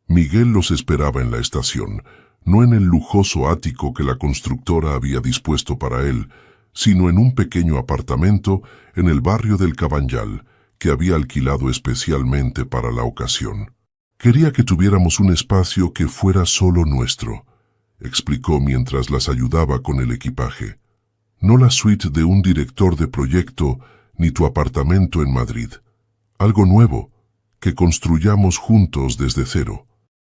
S1: Miguel los esperaba en la estación, no en el lujoso ático que la constructora había dispuesto para él, sino en un pequeño apartamento en el barrio del Cabanyal, que había alquilado especialmente para la ocasión. «Quería que tuviéramos un espacio que fuera solo nuestro», explicó mientras las ayudaba con el equipaje. «No la suite de un director de proyecto ni tu apartamento en Madrid. Algo nuevo, que construyamos juntos desde cero».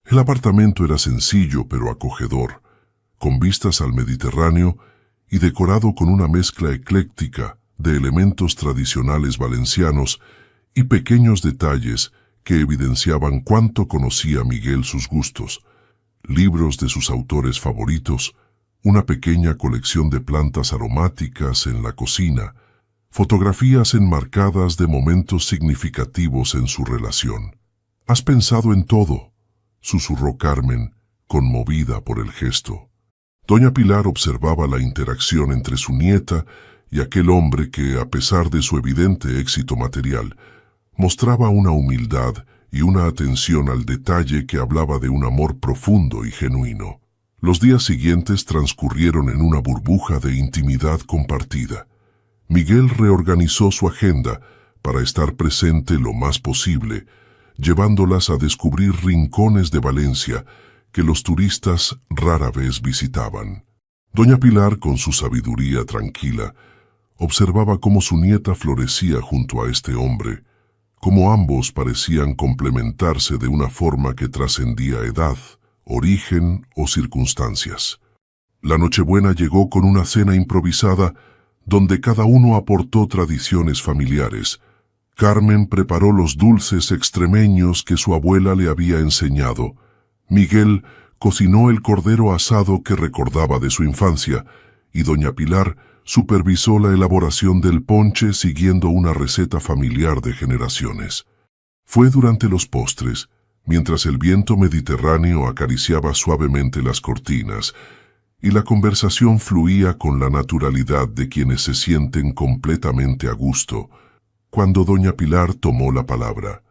S1: El apartamento era sencillo pero acogedor, con vistas al Mediterráneo y decorado con una mezcla ecléctica de elementos tradicionales valencianos y pequeños detalles que evidenciaban cuánto conocía Miguel sus gustos. Libros de sus autores favoritos, una pequeña colección de plantas aromáticas en la cocina, fotografías enmarcadas de momentos significativos en su relación. «Has pensado en todo», susurró Carmen, conmovida por el gesto. Doña Pilar observaba la interacción entre su nieta y aquel hombre que, a pesar de su evidente éxito material, mostraba una humildad y una atención al detalle que hablaba de un amor profundo y genuino. Los días siguientes transcurrieron en una burbuja de intimidad compartida. Miguel reorganizó su agenda para estar presente lo más posible, llevándolas a descubrir rincones de Valencia que los turistas rara vez visitaban. Doña Pilar, con su sabiduría tranquila, observaba cómo su nieta florecía junto a este hombre, cómo ambos parecían complementarse de una forma que trascendía edad, origen o circunstancias. La Nochebuena llegó con una cena improvisada donde cada uno aportó tradiciones familiares. Carmen preparó los dulces extremeños que su abuela le había enseñado. Miguel cocinó el cordero asado que recordaba de su infancia, y doña Pilar supervisó la elaboración del ponche siguiendo una receta familiar de generaciones. Fue durante los postres, mientras el viento mediterráneo acariciaba suavemente las cortinas, y la conversación fluía con la naturalidad de quienes se sienten completamente a gusto, cuando doña Pilar tomó la palabra.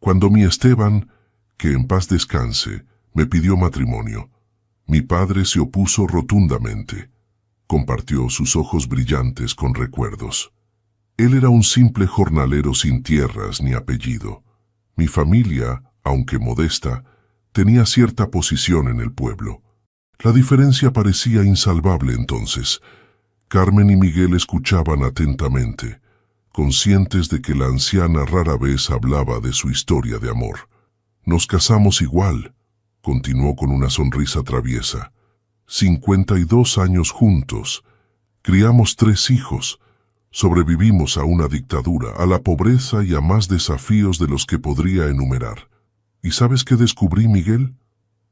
S1: «Cuando mi Esteban, que en paz descanse, me pidió matrimonio, mi padre se opuso rotundamente». Compartió sus ojos brillantes con recuerdos. «Él era un simple jornalero sin tierras ni apellido. Mi familia, aunque modesta, tenía cierta posición en el pueblo. La diferencia parecía insalvable entonces». Carmen y Miguel escuchaban atentamente, conscientes de que la anciana rara vez hablaba de su historia de amor. «Nos casamos igual», continuó con una sonrisa traviesa. 52 años juntos, criamos 3 hijos, sobrevivimos a una dictadura, a la pobreza y a más desafíos de los que podría enumerar. ¿Y sabes qué descubrí, Miguel?».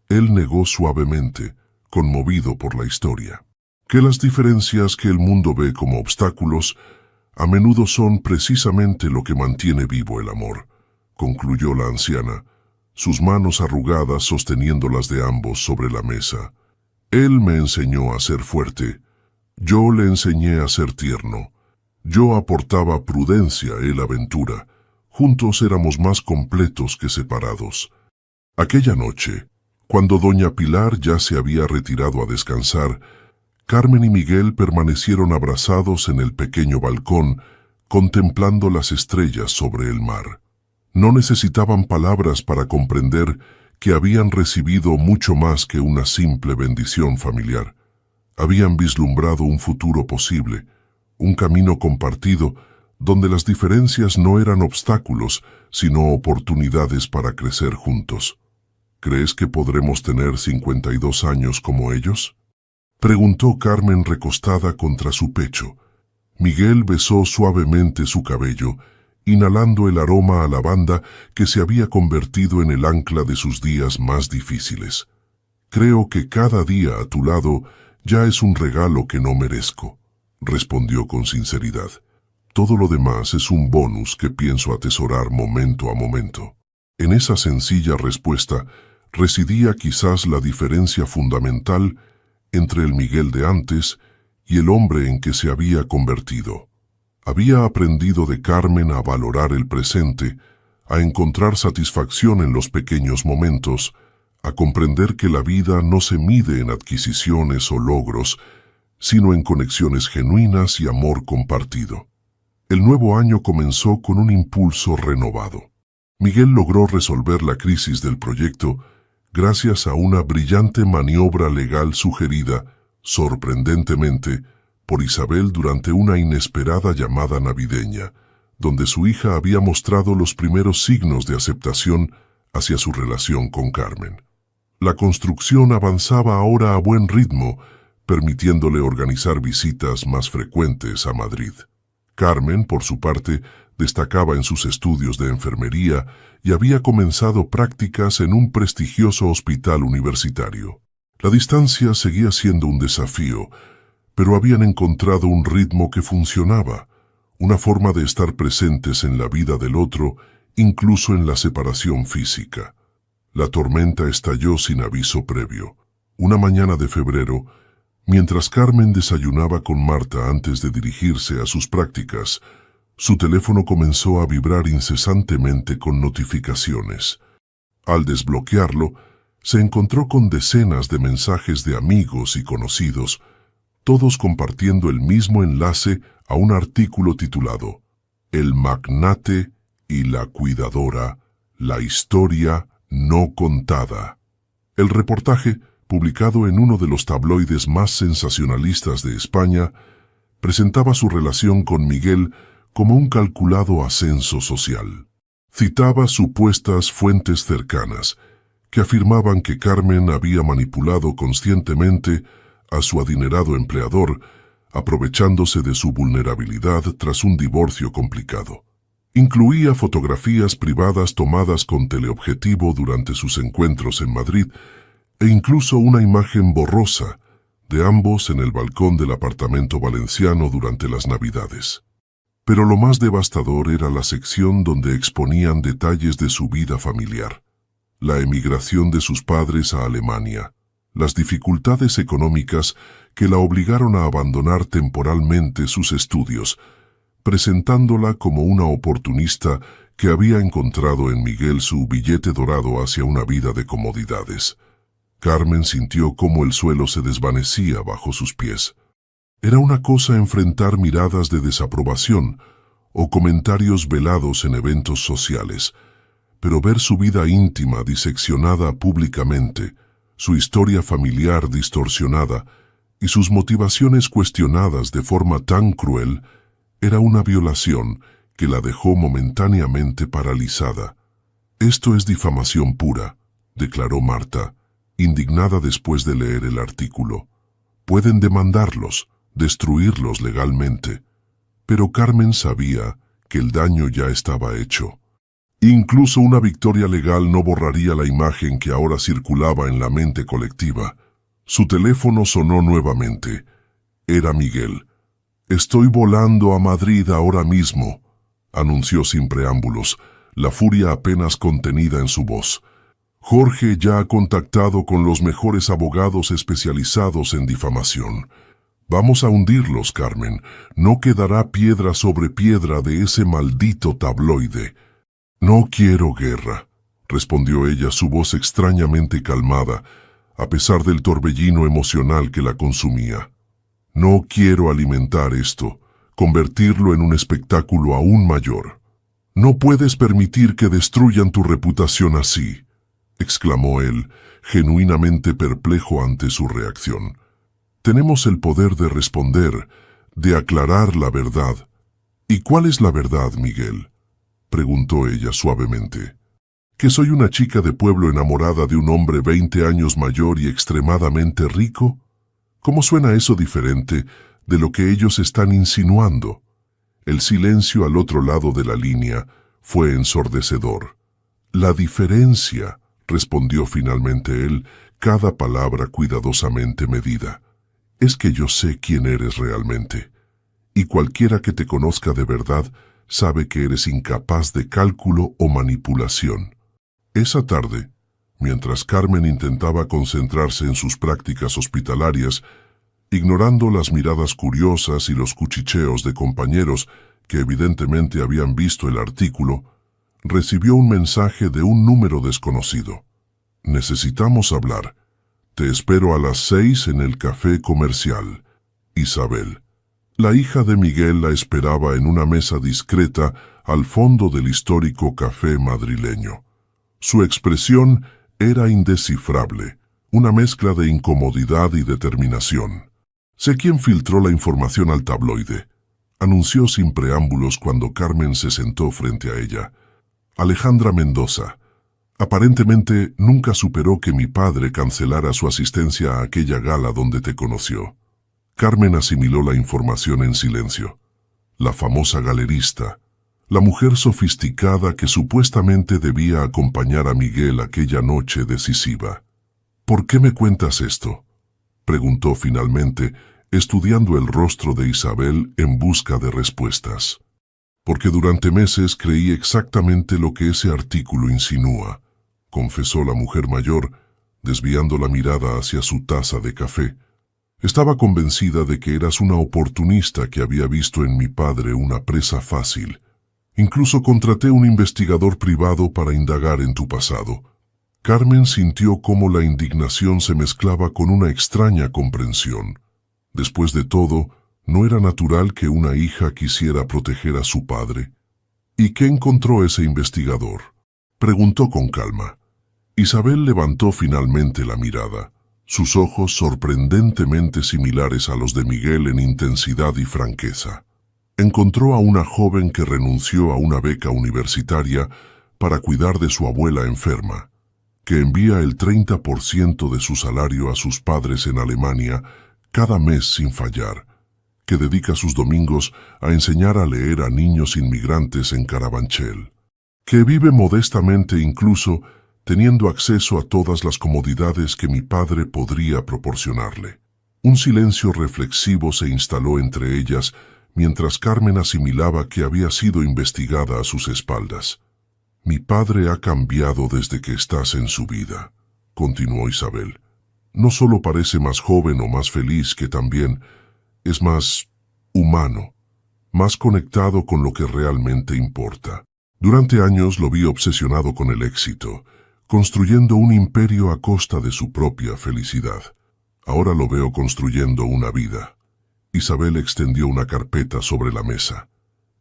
S1: Él negó suavemente, conmovido por la historia. «Que las diferencias que el mundo ve como obstáculos a menudo son precisamente lo que mantiene vivo el amor», concluyó la anciana, sus manos arrugadas sosteniendo las de ambos sobre la mesa. «Él me enseñó a ser fuerte, yo le enseñé a ser tierno. Yo aportaba prudencia, él aventura. Juntos éramos más completos que separados». Aquella noche, cuando doña Pilar ya se había retirado a descansar, Carmen y Miguel permanecieron abrazados en el pequeño balcón, contemplando las estrellas sobre el mar. No necesitaban palabras para comprender que habían recibido mucho más que una simple bendición familiar. Habían vislumbrado un futuro posible, un camino compartido, donde las diferencias no eran obstáculos, sino oportunidades para crecer juntos. ¿Crees que podremos tener 52 años como ellos?, preguntó Carmen recostada contra su pecho. Miguel besó suavemente su cabello, inhalando el aroma a lavanda que se había convertido en el ancla de sus días más difíciles. «Creo que cada día a tu lado ya es un regalo que no merezco», respondió con sinceridad. «Todo lo demás es un bonus que pienso atesorar momento a momento». En esa sencilla respuesta residía quizás la diferencia fundamental entre el Miguel de antes y el hombre en que se había convertido. Había aprendido de Carmen a valorar el presente, a encontrar satisfacción en los pequeños momentos, a comprender que la vida no se mide en adquisiciones o logros, sino en conexiones genuinas y amor compartido. El nuevo año comenzó con un impulso renovado. Miguel logró resolver la crisis del proyecto gracias a una brillante maniobra legal sugerida, sorprendentemente, por Isabel durante una inesperada llamada navideña, donde su hija había mostrado los primeros signos de aceptación hacia su relación con Carmen. La construcción avanzaba ahora a buen ritmo, permitiéndole organizar visitas más frecuentes a Madrid. Carmen, por su parte, destacaba en sus estudios de enfermería y había comenzado prácticas en un prestigioso hospital universitario. La distancia seguía siendo un desafío, pero habían encontrado un ritmo que funcionaba, una forma de estar presentes en la vida del otro, incluso en la separación física. La tormenta estalló sin aviso previo. Una mañana de febrero, mientras Carmen desayunaba con Marta antes de dirigirse a sus prácticas, su teléfono comenzó a vibrar incesantemente con notificaciones. Al desbloquearlo, se encontró con decenas de mensajes de amigos y conocidos, todos compartiendo el mismo enlace a un artículo titulado «El magnate y la cuidadora, la historia no contada». El reportaje, publicado en uno de los tabloides más sensacionalistas de España, presentaba su relación con Miguel como un calculado ascenso social. Citaba supuestas fuentes cercanas, que afirmaban que Carmen había manipulado conscientemente a su adinerado empleador, aprovechándose de su vulnerabilidad tras un divorcio complicado. Incluía fotografías privadas tomadas con teleobjetivo durante sus encuentros en Madrid e incluso una imagen borrosa de ambos en el balcón del apartamento valenciano durante las Navidades. Pero lo más devastador era la sección donde exponían detalles de su vida familiar: la emigración de sus padres a Alemania, las dificultades económicas que la obligaron a abandonar temporalmente sus estudios, presentándola como una oportunista que había encontrado en Miguel su billete dorado hacia una vida de comodidades. Carmen sintió cómo el suelo se desvanecía bajo sus pies. Era una cosa enfrentar miradas de desaprobación o comentarios velados en eventos sociales, pero ver su vida íntima diseccionada públicamente, su historia familiar distorsionada y sus motivaciones cuestionadas de forma tan cruel, era una violación que la dejó momentáneamente paralizada. «Esto es difamación pura», declaró Marta, indignada después de leer el artículo. «Pueden demandarlos, destruirlos legalmente». Pero Carmen sabía que el daño ya estaba hecho. Incluso una victoria legal no borraría la imagen que ahora circulaba en la mente colectiva. Su teléfono sonó nuevamente. Era Miguel. «Estoy volando a Madrid ahora mismo», anunció sin preámbulos, la furia apenas contenida en su voz. «Jorge ya ha contactado con los mejores abogados especializados en difamación. Vamos a hundirlos, Carmen. No quedará piedra sobre piedra de ese maldito tabloide». «No quiero guerra», respondió ella, su voz extrañamente calmada, a pesar del torbellino emocional que la consumía. «No quiero alimentar esto, convertirlo en un espectáculo aún mayor. «No puedes permitir que destruyan tu reputación así», exclamó él, genuinamente perplejo ante su reacción. «Tenemos el poder de responder, de aclarar la verdad». «¿Y cuál es la verdad, Miguel?», preguntó ella suavemente. «¿Que soy una chica de pueblo enamorada de un hombre 20 años mayor y extremadamente rico? ¿Cómo suena eso diferente de lo que ellos están insinuando?» El silencio al otro lado de la línea fue ensordecedor. «La diferencia», respondió finalmente él, cada palabra cuidadosamente medida, «es que yo sé quién eres realmente. Y cualquiera que te conozca de verdad sabe que eres incapaz de cálculo o manipulación». Esa tarde, mientras Carmen intentaba concentrarse en sus prácticas hospitalarias, ignorando las miradas curiosas y los cuchicheos de compañeros que evidentemente habían visto el artículo, recibió un mensaje de un número desconocido. «Necesitamos hablar. Te espero a las 6 en el café comercial. Isabel». La hija de Miguel la esperaba en una mesa discreta al fondo del histórico café madrileño. Su expresión era indescifrable, una mezcla de incomodidad y determinación. «Sé quién filtró la información al tabloide», anunció sin preámbulos cuando Carmen se sentó frente a ella. «Alejandra Mendoza. Aparentemente nunca superó que mi padre cancelara su asistencia a aquella gala donde te conoció». Carmen asimiló la información en silencio. La famosa galerista, la mujer sofisticada que supuestamente debía acompañar a Miguel aquella noche decisiva. «¿Por qué me cuentas esto?», preguntó finalmente, estudiando el rostro de Isabel en busca de respuestas. «Porque durante meses creí exactamente lo que ese artículo insinúa», confesó la mujer mayor, desviando la mirada hacia su taza de café. «Estaba convencida de que eras una oportunista que había visto en mi padre una presa fácil. Incluso contraté un investigador privado para indagar en tu pasado». Carmen sintió cómo la indignación se mezclaba con una extraña comprensión. Después de todo, ¿no era natural que una hija quisiera proteger a su padre? «¿Y qué encontró ese investigador?», preguntó con calma. Isabel levantó finalmente la mirada, sus ojos sorprendentemente similares a los de Miguel en intensidad y franqueza. Encontró a una joven que renunció a una beca universitaria para cuidar de su abuela enferma, que envía el 30% de su salario a sus padres en Alemania cada mes sin fallar, que dedica sus domingos a enseñar a leer a niños inmigrantes en Carabanchel, que vive modestamente incluso teniendo acceso a todas las comodidades que mi padre podría proporcionarle. Un silencio reflexivo se instaló entre ellas mientras Carmen asimilaba que había sido investigada a sus espaldas. «Mi padre ha cambiado desde que estás en su vida», continuó Isabel. «No solo parece más joven o más feliz, que también es más humano, más conectado con lo que realmente importa. Durante años lo vi obsesionado con el éxito, construyendo un imperio a costa de su propia felicidad. Ahora lo veo construyendo una vida». Isabel extendió una carpeta sobre la mesa.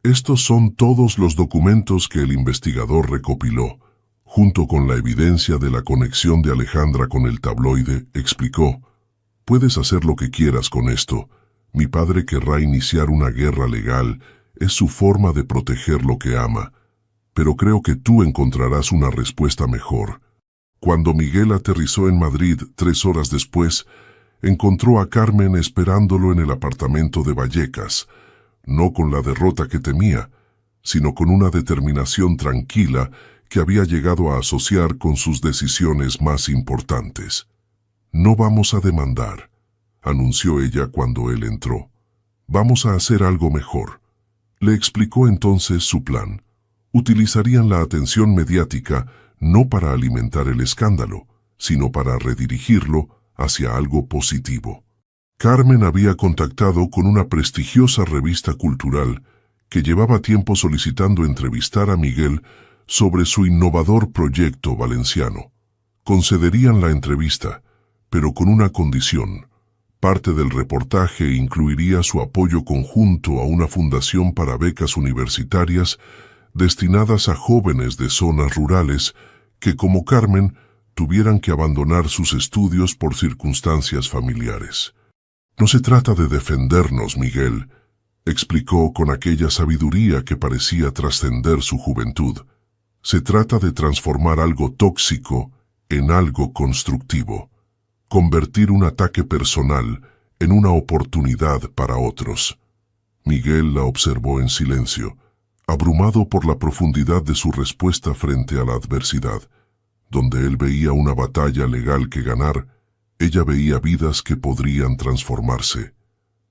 S1: «Estos son todos los documentos que el investigador recopiló, junto con la evidencia de la conexión de Alejandra con el tabloide», explicó. «Puedes hacer lo que quieras con esto. Mi padre querrá iniciar una guerra legal, es su forma de proteger lo que ama. Pero creo que tú encontrarás una respuesta mejor». Cuando Miguel aterrizó en Madrid 3 horas después, encontró a Carmen esperándolo en el apartamento de Vallecas, no con la derrota que temía, sino con una determinación tranquila que había llegado a asociar con sus decisiones más importantes. «No vamos a demandar», anunció ella cuando él entró. «Vamos a hacer algo mejor». Le explicó entonces su plan. Utilizarían la atención mediática no para alimentar el escándalo, sino para redirigirlo hacia algo positivo. Carmen había contactado con una prestigiosa revista cultural que llevaba tiempo solicitando entrevistar a Miguel sobre su innovador proyecto valenciano. Concederían la entrevista, pero con una condición: Parte del reportaje incluiría su apoyo conjunto a una fundación para becas universitarias destinadas a jóvenes de zonas rurales que, como Carmen, tuvieran que abandonar sus estudios por circunstancias familiares. No se trata de defendernos, Miguel, explicó con aquella sabiduría que parecía trascender su juventud. Se trata de transformar algo tóxico en algo constructivo, convertir un ataque personal en una oportunidad para otros. Miguel la observó en silencio, abrumado por la profundidad de su respuesta frente a la adversidad. Donde él veía una batalla legal que ganar, ella veía vidas que podrían transformarse.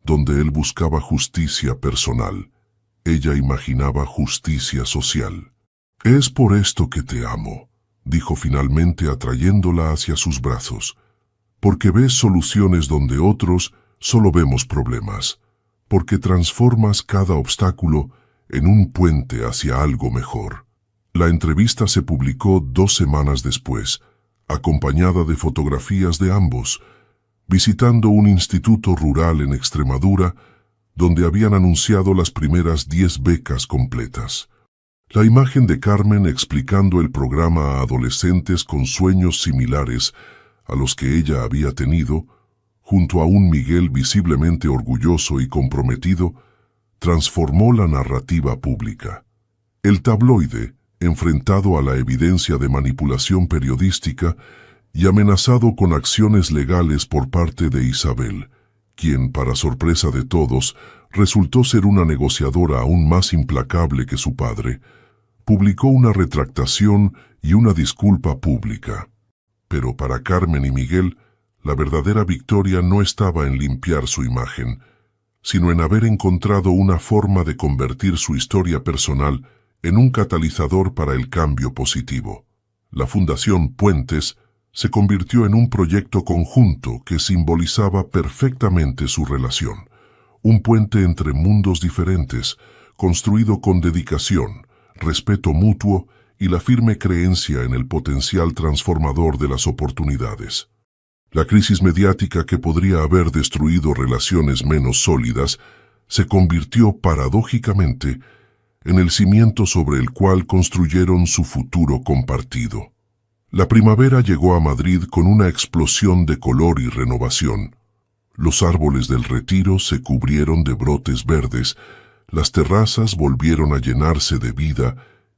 S1: Donde él buscaba justicia personal, ella imaginaba justicia social. «Es por esto que te amo», dijo finalmente atrayéndola hacia sus brazos. «Porque ves soluciones donde otros solo vemos problemas. Porque transformas cada obstáculo en un puente hacia algo mejor». La entrevista se publicó 2 semanas después, acompañada de fotografías de ambos, visitando un instituto rural en Extremadura, donde habían anunciado las primeras 10 becas completas. La imagen de Carmen explicando el programa a adolescentes con sueños similares a los que ella había tenido, junto a un Miguel visiblemente orgulloso y comprometido, transformó la narrativa pública. El tabloide, enfrentado a la evidencia de manipulación periodística y amenazado con acciones legales por parte de Isabel, quien, para sorpresa de todos, resultó ser una negociadora aún más implacable que su padre, publicó una retractación y una disculpa pública. Pero para Carmen y Miguel, la verdadera victoria no estaba en limpiar su imagen, sino en haber encontrado una forma de convertir su historia personal en un catalizador para el cambio positivo. La Fundación Puentes se convirtió en un proyecto conjunto que simbolizaba perfectamente su relación, un puente entre mundos diferentes, construido con dedicación, respeto mutuo y la firme creencia en el potencial transformador de las oportunidades. La crisis mediática que podría haber destruido relaciones menos sólidas se convirtió paradójicamente en el cimiento sobre el cual construyeron su futuro compartido. La primavera llegó a Madrid con una explosión de color y renovación. Los árboles del Retiro se cubrieron de brotes verdes, las terrazas volvieron a llenarse de vida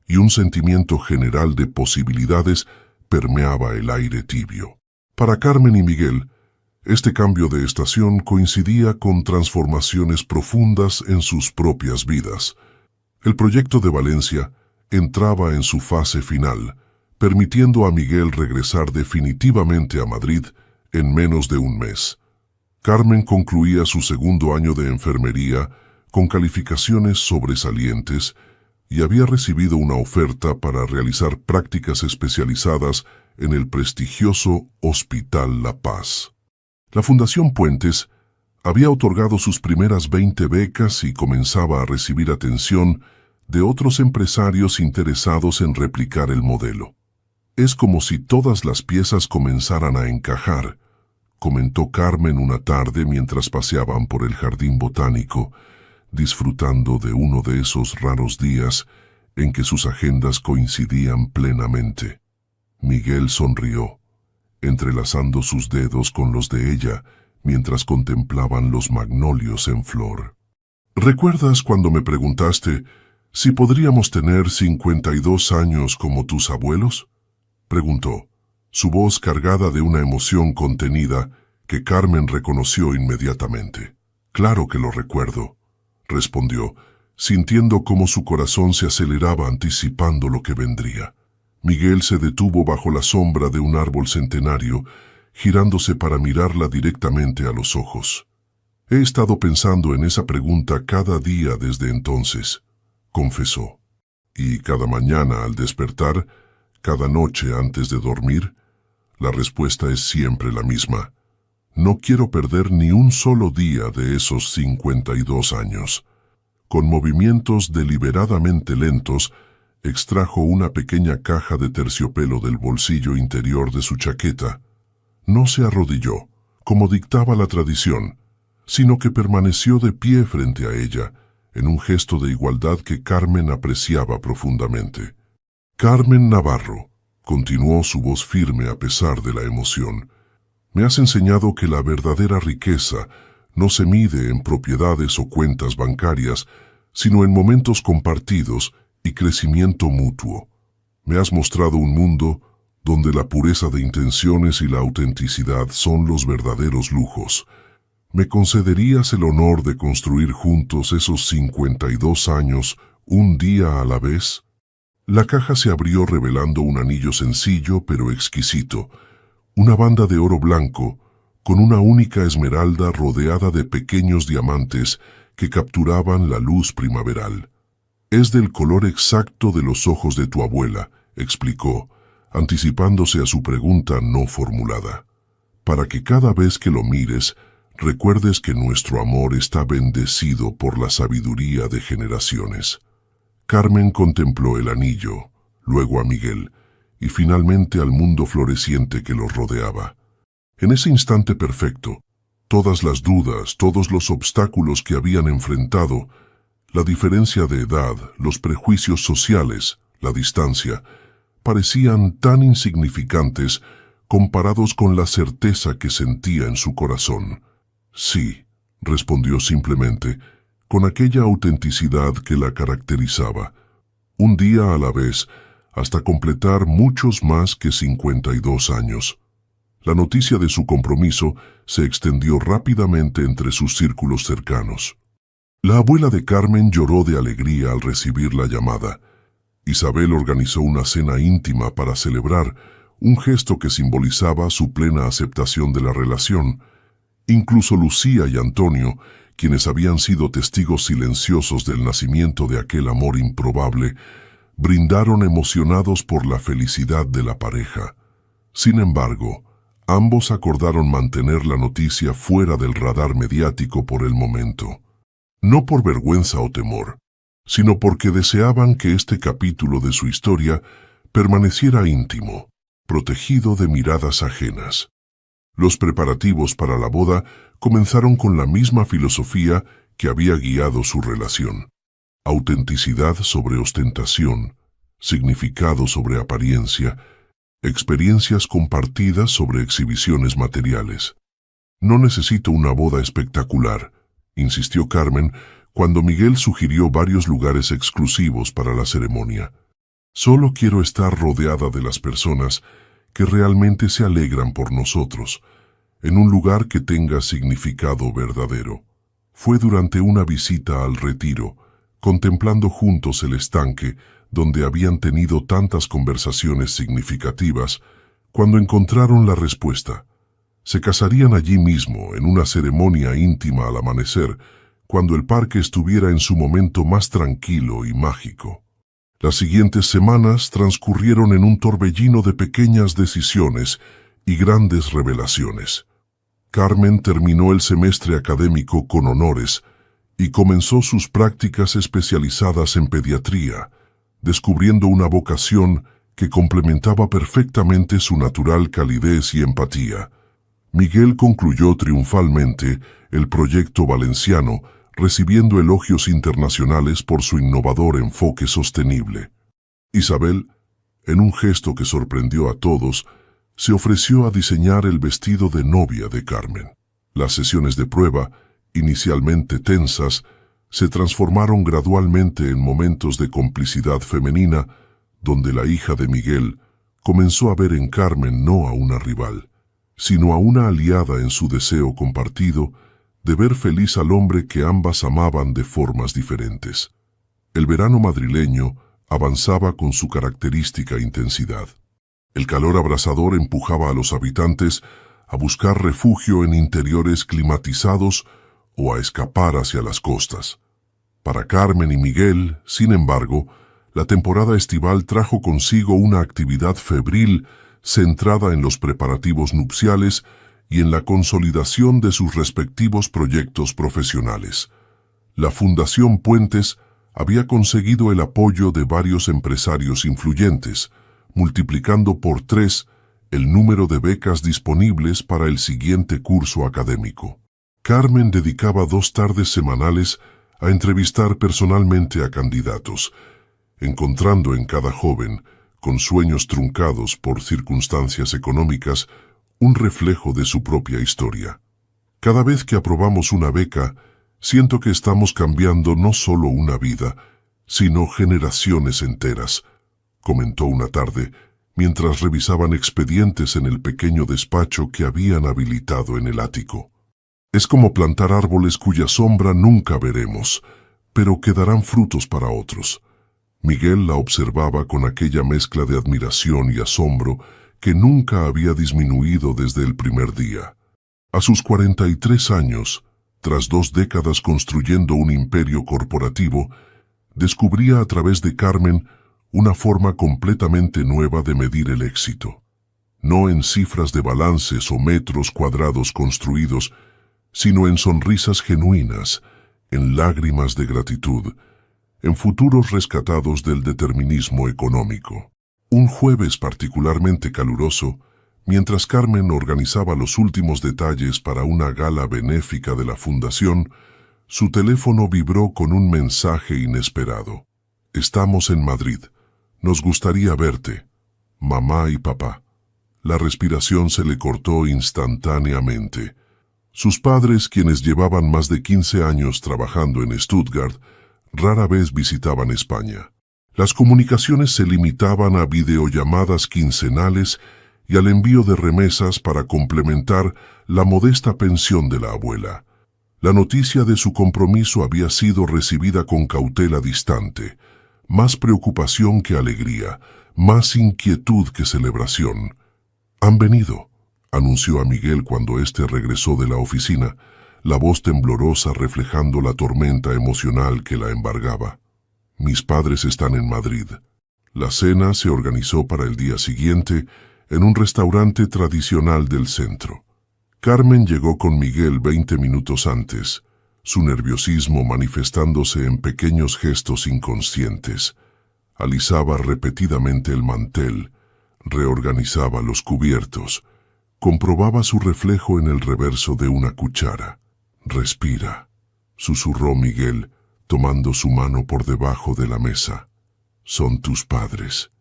S1: y un sentimiento general de posibilidades permeaba el aire tibio. Para Carmen y Miguel, este cambio de estación coincidía con transformaciones profundas en sus propias vidas. El proyecto de Valencia entraba en su fase final, permitiendo a Miguel regresar definitivamente a Madrid en menos de un mes. Carmen concluía su 2º año de enfermería con calificaciones sobresalientes y había recibido una oferta para realizar prácticas especializadas en el prestigioso Hospital La Paz. La Fundación Puentes había otorgado sus primeras 20 becas y comenzaba a recibir atención de otros empresarios interesados en replicar el modelo. «Es como si todas las piezas comenzaran a encajar», comentó Carmen una tarde mientras paseaban por el jardín botánico, disfrutando de uno de esos raros días en que sus agendas coincidían plenamente. Miguel sonrió, entrelazando sus dedos con los de ella mientras contemplaban los magnolios en flor. «¿Recuerdas cuando me preguntaste si podríamos tener 52 años como tus abuelos?», preguntó, su voz cargada de una emoción contenida que Carmen reconoció inmediatamente. «Claro que lo recuerdo», respondió, sintiendo cómo su corazón se aceleraba anticipando lo que vendría. Miguel se detuvo bajo la sombra de un árbol centenario, girándose para mirarla directamente a los ojos. «He estado pensando en esa pregunta cada día desde entonces», confesó. «Y cada mañana al despertar, cada noche antes de dormir, la respuesta es siempre la misma. No quiero perder ni un solo día de esos 52 años». Con movimientos deliberadamente lentos, extrajo una pequeña caja de terciopelo del bolsillo interior de su chaqueta. No se arrodilló, como dictaba la tradición, sino que permaneció de pie frente a ella, en un gesto de igualdad que Carmen apreciaba profundamente. Carmen Navarro, continuó su voz firme a pesar de la emoción, me has enseñado que la verdadera riqueza no se mide en propiedades o cuentas bancarias, sino en momentos compartidos y crecimiento mutuo. Me has mostrado un mundo donde la pureza de intenciones y la autenticidad son los verdaderos lujos. ¿Me concederías el honor de construir juntos esos 52 años, un día a la vez? La caja se abrió revelando un anillo sencillo pero exquisito, una banda de oro blanco, con una única esmeralda rodeada de pequeños diamantes que capturaban la luz primaveral. Es del color exacto de los ojos de tu abuela, explicó, anticipándose a su pregunta no formulada, para que cada vez que lo mires, recuerdes que nuestro amor está bendecido por la sabiduría de generaciones. Carmen contempló el anillo, luego a Miguel, y finalmente al mundo floreciente que los rodeaba. En ese instante perfecto, todas las dudas, todos los obstáculos que habían enfrentado, la diferencia de edad, los prejuicios sociales, la distancia, parecían tan insignificantes comparados con la certeza que sentía en su corazón. Sí, respondió simplemente, con aquella autenticidad que la caracterizaba, un día a la vez, hasta completar muchos más que 52 años. La noticia de su compromiso se extendió rápidamente entre sus círculos cercanos. La abuela de Carmen lloró de alegría al recibir la llamada. Isabel organizó una cena íntima para celebrar, un gesto que simbolizaba su plena aceptación de la relación. Incluso Lucía y Antonio, quienes habían sido testigos silenciosos del nacimiento de aquel amor improbable, brindaron emocionados por la felicidad de la pareja. Sin embargo, ambos acordaron mantener la noticia fuera del radar mediático por el momento. No por vergüenza o temor, sino porque deseaban que este capítulo de su historia permaneciera íntimo, protegido de miradas ajenas. Los preparativos para la boda comenzaron con la misma filosofía que había guiado su relación. Autenticidad sobre ostentación, significado sobre apariencia, experiencias compartidas sobre exhibiciones materiales. No necesito una boda espectacular, insistió Carmen cuando Miguel sugirió varios lugares exclusivos para la ceremonia. Solo quiero estar rodeada de las personas que realmente se alegran por nosotros, en un lugar que tenga significado verdadero. Fue durante una visita al retiro, contemplando juntos el estanque donde habían tenido tantas conversaciones significativas, cuando encontraron la respuesta. Se casarían allí mismo, en una ceremonia íntima al amanecer, cuando el parque estuviera en su momento más tranquilo y mágico. Las siguientes semanas transcurrieron en un torbellino de pequeñas decisiones y grandes revelaciones. Carmen terminó el semestre académico con honores y comenzó sus prácticas especializadas en pediatría, descubriendo una vocación que complementaba perfectamente su natural calidez y empatía. Miguel concluyó triunfalmente el proyecto valenciano, recibiendo elogios internacionales por su innovador enfoque sostenible. Isabel, en un gesto que sorprendió a todos, se ofreció a diseñar el vestido de novia de Carmen. Las sesiones de prueba, inicialmente tensas, se transformaron gradualmente en momentos de complicidad femenina, donde la hija de Miguel comenzó a ver en Carmen no a una rival, sino a una aliada en su deseo compartido de ver feliz al hombre que ambas amaban de formas diferentes. El verano madrileño avanzaba con su característica intensidad. El calor abrasador empujaba a los habitantes a buscar refugio en interiores climatizados o a escapar hacia las costas. Para Carmen y Miguel, sin embargo, la temporada estival trajo consigo una actividad febril centrada en los preparativos nupciales y en la consolidación de sus respectivos proyectos profesionales. La Fundación Puentes había conseguido el apoyo de varios empresarios influyentes, multiplicando por 3 el número de becas disponibles para el siguiente curso académico. Carmen dedicaba 2 tardes semanales a entrevistar personalmente a candidatos, encontrando en cada joven, con sueños truncados por circunstancias económicas, un reflejo de su propia historia. Cada vez que aprobamos una beca, siento que estamos cambiando no solo una vida, sino generaciones enteras, comentó una tarde, mientras revisaban expedientes en el pequeño despacho que habían habilitado en el ático. Es como plantar árboles cuya sombra nunca veremos, pero que darán frutos para otros. Miguel la observaba con aquella mezcla de admiración y asombro que nunca había disminuido desde el primer día. A sus 43 años, tras 2 décadas construyendo un imperio corporativo, descubría a través de Carmen una forma completamente nueva de medir el éxito. No en cifras de balances o metros cuadrados construidos, sino en sonrisas genuinas, en lágrimas de gratitud, en futuros rescatados del determinismo económico. Un jueves particularmente caluroso, mientras Carmen organizaba los últimos detalles para una gala benéfica de la fundación, su teléfono vibró con un mensaje inesperado. «Estamos en Madrid. Nos gustaría verte. Mamá y papá». La respiración se le cortó instantáneamente. Sus padres, quienes llevaban más de 15 años trabajando en Stuttgart, rara vez visitaban España. Las comunicaciones se limitaban a videollamadas quincenales y al envío de remesas para complementar la modesta pensión de la abuela. La noticia de su compromiso había sido recibida con cautela distante, más preocupación que alegría, más inquietud que celebración. «Han venido», anunció a Miguel cuando éste regresó de la oficina, la voz temblorosa reflejando la tormenta emocional que la embargaba. «Mis padres están en Madrid». La cena se organizó para el día siguiente en un restaurante tradicional del centro. Carmen llegó con Miguel 20 minutos antes, su nerviosismo manifestándose en pequeños gestos inconscientes. Alisaba repetidamente el mantel, reorganizaba los cubiertos, comprobaba su reflejo en el reverso de una cuchara. «Respira», susurró Miguel, tomando su mano por debajo de la mesa. «Son tus padres.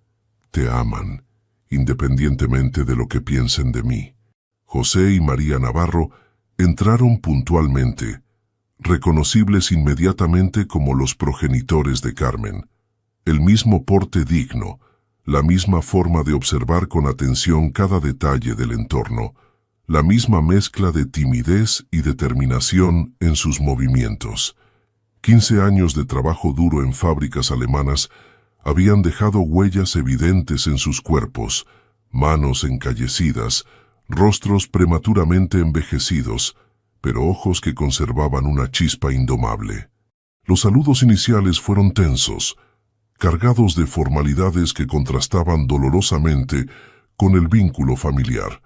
S1: Te aman, independientemente de lo que piensen de mí». José y María Navarro entraron puntualmente, reconocibles inmediatamente como los progenitores de Carmen. El mismo porte digno, la misma forma de observar con atención cada detalle del entorno, la misma mezcla de timidez y determinación en sus movimientos. 15 años de trabajo duro en fábricas alemanas habían dejado huellas evidentes en sus cuerpos, manos encallecidas, rostros prematuramente envejecidos, pero ojos que conservaban una chispa indomable. Los saludos iniciales fueron tensos, cargados de formalidades que contrastaban dolorosamente con el vínculo familiar.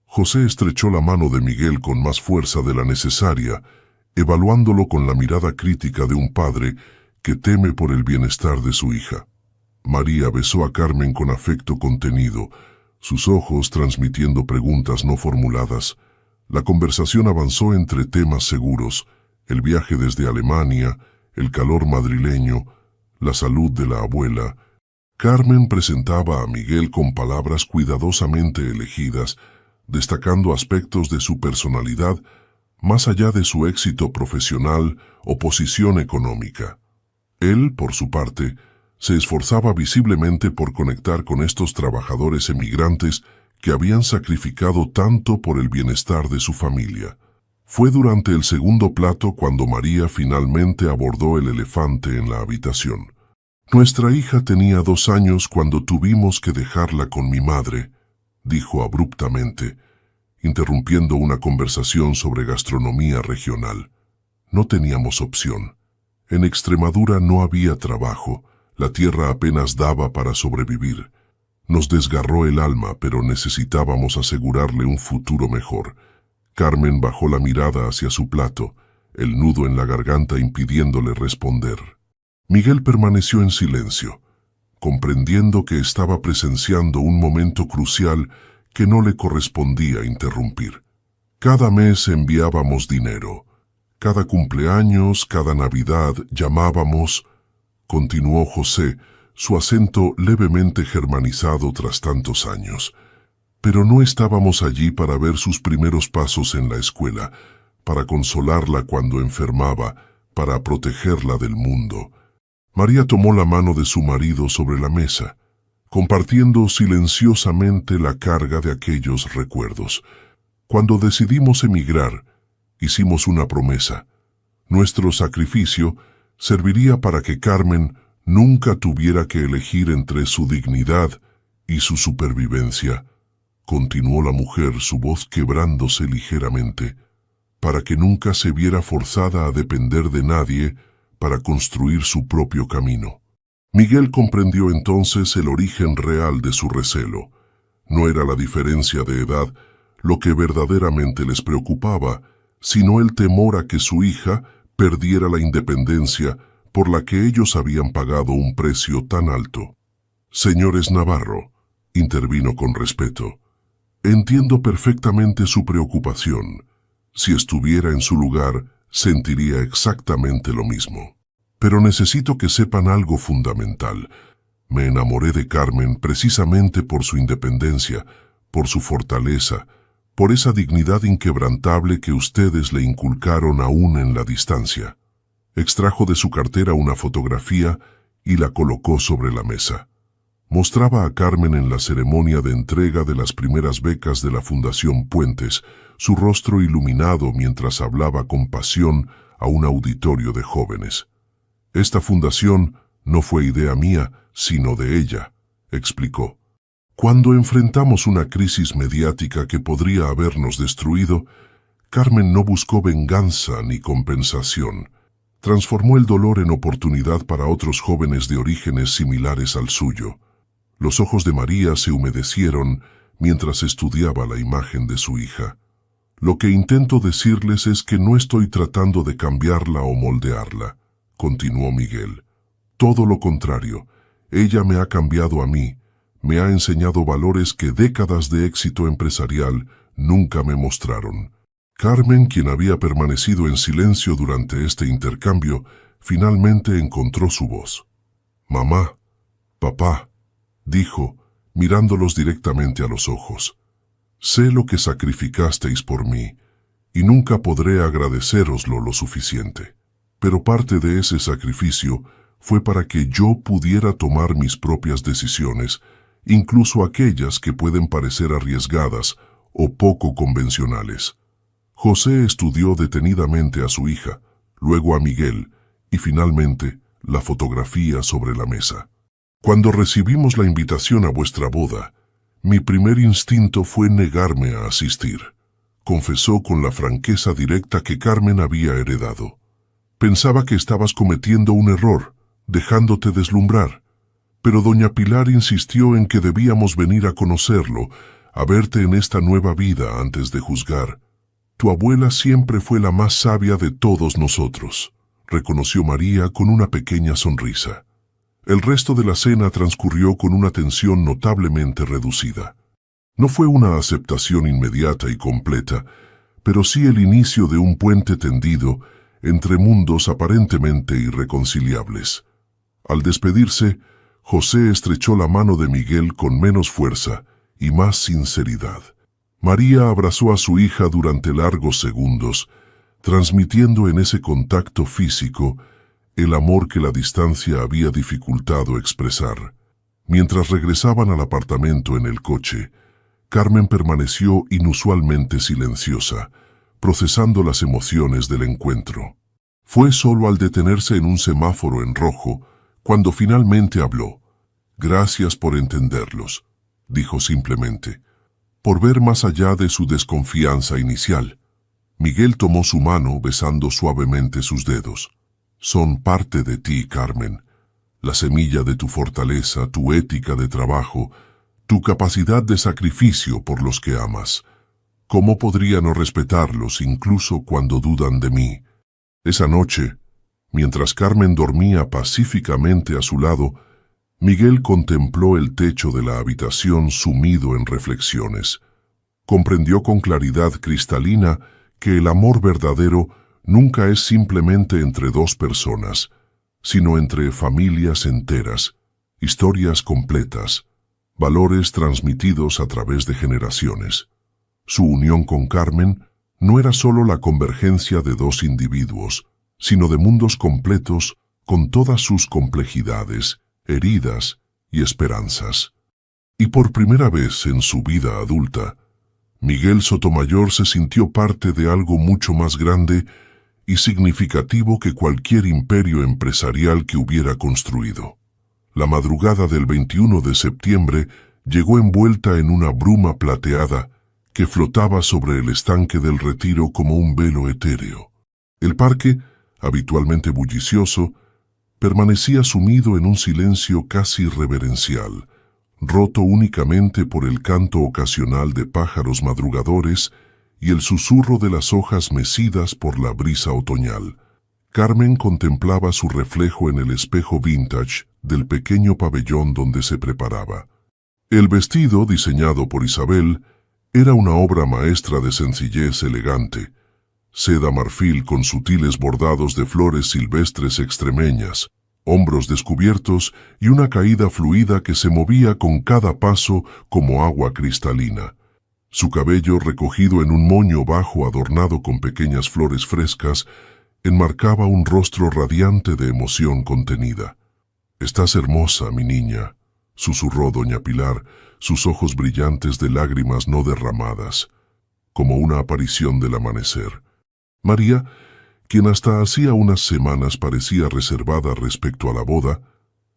S1: José estrechó la mano de Miguel con más fuerza de la necesaria, evaluándolo con la mirada crítica de un padre que teme por el bienestar de su hija. María besó a Carmen con afecto contenido, sus ojos transmitiendo preguntas no formuladas. La conversación avanzó entre temas seguros: el viaje desde Alemania, el calor madrileño, la salud de la abuela. Carmen presentaba a Miguel con palabras cuidadosamente elegidas, destacando aspectos de su personalidad más allá de su éxito profesional o posición económica. Él, por su parte, se esforzaba visiblemente por conectar con estos trabajadores emigrantes que habían sacrificado tanto por el bienestar de su familia. Fue durante el segundo plato cuando María finalmente abordó el elefante en la habitación. «Nuestra hija tenía 2 años cuando tuvimos que dejarla con mi madre», dijo abruptamente, interrumpiendo una conversación sobre gastronomía regional. «No teníamos opción. En Extremadura no había trabajo, la tierra apenas daba para sobrevivir. Nos desgarró el alma, pero necesitábamos asegurarle un futuro mejor». Carmen bajó la mirada hacia su plato, el nudo en la garganta impidiéndole responder. Miguel permaneció en silencio, comprendiendo que estaba presenciando un momento crucial que no le correspondía interrumpir. Cada mes enviábamos dinero. Cada cumpleaños, cada Navidad llamábamos, continuó José, su acento levemente germanizado tras tantos años. Pero no estábamos allí para ver sus primeros pasos en la escuela, para consolarla cuando enfermaba, para protegerla del mundo. María tomó la mano de su marido sobre la mesa, compartiendo silenciosamente la carga de aquellos recuerdos. Cuando decidimos emigrar, hicimos una promesa. Nuestro sacrificio serviría para que Carmen nunca tuviera que elegir entre su dignidad y su supervivencia, continuó la mujer, su voz quebrándose ligeramente, para que nunca se viera forzada a depender de nadie para construir su propio camino. Miguel comprendió entonces el origen real de su recelo. No era la diferencia de edad lo que verdaderamente les preocupaba, sino el temor a que su hija perdiera la independencia por la que ellos habían pagado un precio tan alto. Señores Navarro, intervino con respeto, entiendo perfectamente su preocupación. Si estuviera en su lugar, sentiría exactamente lo mismo. Pero necesito que sepan algo fundamental. Me enamoré de Carmen precisamente por su independencia, por su fortaleza, por esa dignidad inquebrantable que ustedes le inculcaron aún en la distancia. Extrajo de su cartera una fotografía y la colocó sobre la mesa. Mostraba a Carmen en la ceremonia de entrega de las primeras becas de la Fundación Puentes, su rostro iluminado mientras hablaba con pasión a un auditorio de jóvenes. Esta fundación no fue idea mía, sino de ella, explicó. Cuando enfrentamos una crisis mediática que podría habernos destruido, Carmen no buscó venganza ni compensación. Transformó el dolor en oportunidad para otros jóvenes de orígenes similares al suyo. Los ojos de María se humedecieron mientras estudiaba la imagen de su hija. Lo que intento decirles es que no estoy tratando de cambiarla o moldearla, continuó Miguel. Todo lo contrario, ella me ha cambiado a mí, me ha enseñado valores que décadas de éxito empresarial nunca me mostraron. Carmen, quien había permanecido en silencio durante este intercambio, finalmente encontró su voz. Mamá, papá, dijo, mirándolos directamente a los ojos. Sé lo que sacrificasteis por mí, y nunca podré agradecéroslo lo suficiente. Pero parte de ese sacrificio fue para que yo pudiera tomar mis propias decisiones, incluso aquellas que pueden parecer arriesgadas o poco convencionales. José estudió detenidamente a su hija, luego a Miguel, y finalmente la fotografía sobre la mesa. Cuando recibimos la invitación a vuestra boda, mi primer instinto fue negarme a asistir, confesó con la franqueza directa que Carmen había heredado. Pensaba que estabas cometiendo un error, dejándote deslumbrar, pero doña Pilar insistió en que debíamos venir a conocerlo, a verte en esta nueva vida antes de juzgar. Tu abuela siempre fue la más sabia de todos nosotros, reconoció María con una pequeña sonrisa. El resto de la cena transcurrió con una tensión notablemente reducida. No fue una aceptación inmediata y completa, pero sí el inicio de un puente tendido entre mundos aparentemente irreconciliables. Al despedirse, José estrechó la mano de Miguel con menos fuerza y más sinceridad. María abrazó a su hija durante largos segundos, transmitiendo en ese contacto físico el amor que la distancia había dificultado expresar. Mientras regresaban al apartamento en el coche, Carmen permaneció inusualmente silenciosa, procesando las emociones del encuentro. Fue solo al detenerse en un semáforo en rojo cuando finalmente habló. Gracias por entenderlos, dijo simplemente, por ver más allá de su desconfianza inicial. Miguel tomó su mano besando suavemente sus dedos. Son parte de ti, Carmen, la semilla de tu fortaleza, tu ética de trabajo, tu capacidad de sacrificio por los que amas. ¿Cómo podría no respetarlos incluso cuando dudan de mí? Esa noche, mientras Carmen dormía pacíficamente a su lado, Miguel contempló el techo de la habitación sumido en reflexiones. Comprendió con claridad cristalina que el amor verdadero nunca es simplemente entre dos personas, sino entre familias enteras, historias completas, valores transmitidos a través de generaciones. Su unión con Carmen no era solo la convergencia de dos individuos, sino de mundos completos con todas sus complejidades, heridas y esperanzas. Y por primera vez en su vida adulta, Miguel Sotomayor se sintió parte de algo mucho más grande y significativo que cualquier imperio empresarial que hubiera construido. La madrugada del 21 de septiembre llegó envuelta en una bruma plateada que flotaba sobre el estanque del Retiro como un velo etéreo. El parque, habitualmente bullicioso, permanecía sumido en un silencio casi reverencial, roto únicamente por el canto ocasional de pájaros madrugadores y el susurro de las hojas mecidas por la brisa otoñal. Carmen contemplaba su reflejo en el espejo vintage del pequeño pabellón donde se preparaba. El vestido, diseñado por Isabel, era una obra maestra de sencillez elegante, seda marfil con sutiles bordados de flores silvestres extremeñas, hombros descubiertos y una caída fluida que se movía con cada paso como agua cristalina. Su cabello, recogido en un moño bajo adornado con pequeñas flores frescas, enmarcaba un rostro radiante de emoción contenida. «Estás hermosa, mi niña», susurró doña Pilar, sus ojos brillantes de lágrimas no derramadas, como una aparición del amanecer. María, quien hasta hacía unas semanas parecía reservada respecto a la boda,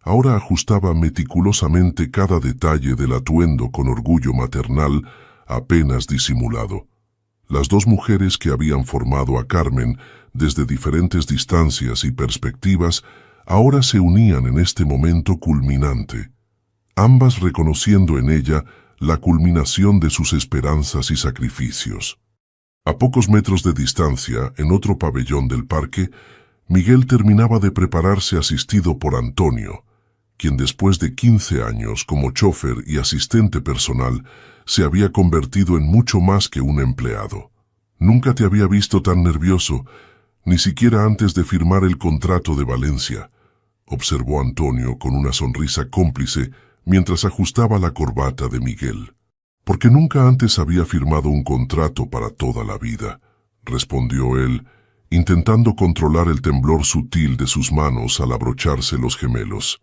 S1: ahora ajustaba meticulosamente cada detalle del atuendo con orgullo maternal apenas disimulado. Las dos mujeres que habían formado a Carmen desde diferentes distancias y perspectivas ahora se unían en este momento culminante, ambas reconociendo en ella la culminación de sus esperanzas y sacrificios. A pocos metros de distancia, en otro pabellón del parque, Miguel terminaba de prepararse asistido por Antonio, quien después de 15 años como chofer y asistente personal se había convertido en mucho más que un empleado. «Nunca te había visto tan nervioso, ni siquiera antes de firmar el contrato de Valencia», observó Antonio con una sonrisa cómplice mientras ajustaba la corbata de Miguel. «Porque nunca antes había firmado un contrato para toda la vida», respondió él, intentando controlar el temblor sutil de sus manos al abrocharse los gemelos.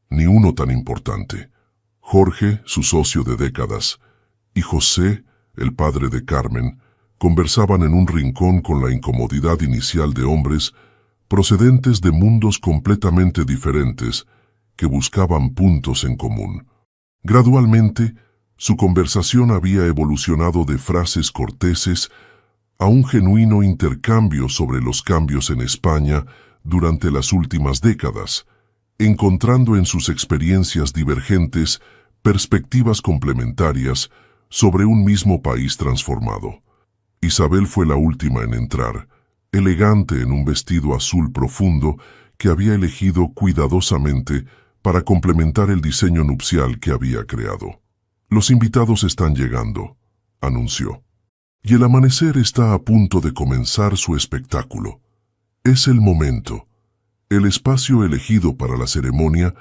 S1: «Ni uno tan importante. Jorge, su socio de décadas, y José, el padre de Carmen, conversaban en un rincón con la incomodidad inicial de hombres procedentes de mundos completamente diferentes que buscaban puntos en común. Gradualmente, su conversación había evolucionado de frases corteses a un genuino intercambio sobre los cambios en España durante las últimas décadas, encontrando en sus experiencias divergentes perspectivas complementarias sobre un mismo país transformado. Isabel fue la última en entrar, elegante en un vestido azul profundo que había elegido cuidadosamente para complementar el diseño nupcial que había creado. «Los invitados están llegando», anunció. «Y el amanecer está a punto de comenzar su espectáculo. Es el momento». El espacio elegido para la ceremonia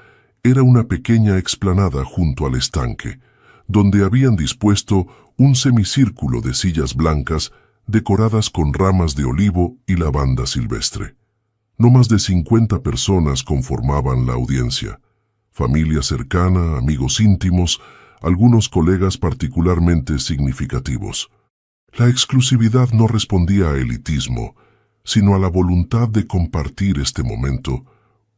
S1: era una pequeña explanada junto al estanque, donde habían dispuesto un semicírculo de sillas blancas decoradas con ramas de olivo y lavanda silvestre. No más de 50 personas conformaban la audiencia. Familia cercana, amigos íntimos, algunos colegas particularmente significativos. La exclusividad no respondía a elitismo, sino a la voluntad de compartir este momento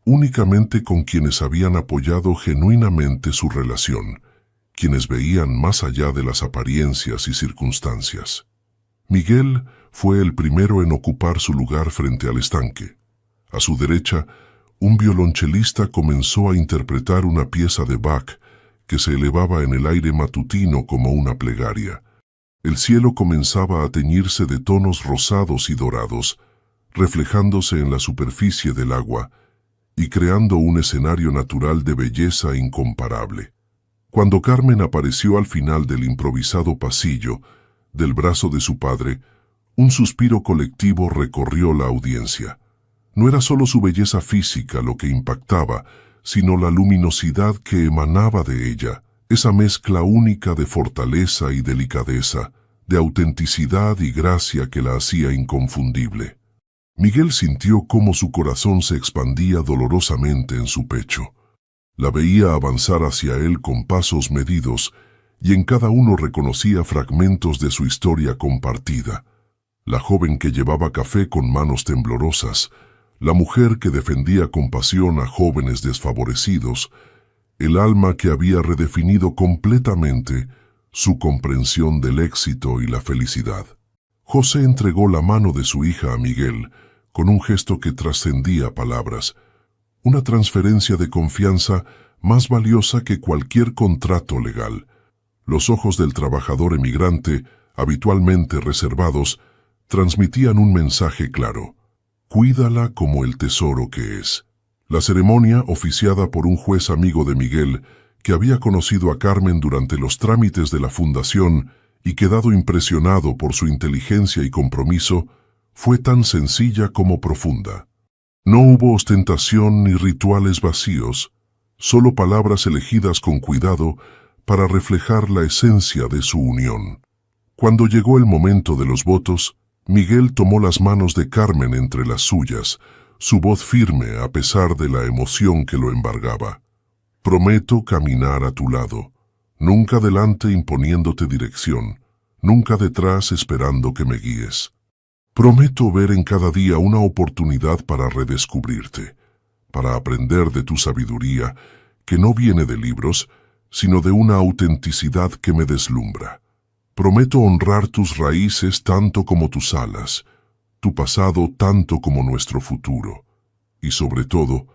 S1: únicamente con quienes habían apoyado genuinamente su relación, quienes veían más allá de las apariencias y circunstancias. Miguel fue el primero en ocupar su lugar frente al estanque. A su derecha, un violonchelista comenzó a interpretar una pieza de Bach que se elevaba en el aire matutino como una plegaria. El cielo comenzaba a teñirse de tonos rosados y dorados, reflejándose en la superficie del agua, y creando un escenario natural de belleza incomparable. Cuando Carmen apareció al final del improvisado pasillo, del brazo de su padre, un suspiro colectivo recorrió la audiencia. No era solo su belleza física lo que impactaba, sino la luminosidad que emanaba de ella, esa mezcla única de fortaleza y delicadeza, de autenticidad y gracia que la hacía inconfundible. Miguel sintió cómo su corazón se expandía dolorosamente en su pecho. La veía avanzar hacia él con pasos medidos, y en cada uno reconocía fragmentos de su historia compartida. La joven que llevaba café con manos temblorosas, la mujer que defendía con pasión a jóvenes desfavorecidos, el alma que había redefinido completamente su comprensión del éxito y la felicidad. José entregó la mano de su hija a Miguel con un gesto que trascendía palabras, una transferencia de confianza más valiosa que cualquier contrato legal. Los ojos del trabajador emigrante, habitualmente reservados, transmitían un mensaje claro: cuídala como el tesoro que es. La ceremonia, oficiada por un juez amigo de Miguel, que había conocido a Carmen durante los trámites de la fundación y quedado impresionado por su inteligencia y compromiso, fue tan sencilla como profunda. No hubo ostentación ni rituales vacíos, solo palabras elegidas con cuidado para reflejar la esencia de su unión. Cuando llegó el momento de los votos, Miguel tomó las manos de Carmen entre las suyas, su voz firme a pesar de la emoción que lo embargaba. Prometo caminar a tu lado, nunca delante imponiéndote dirección, nunca detrás esperando que me guíes. Prometo ver en cada día una oportunidad para redescubrirte, para aprender de tu sabiduría, que no viene de libros, sino de una autenticidad que me deslumbra. Prometo honrar tus raíces tanto como tus alas, tu pasado tanto como nuestro futuro. Y sobre todo,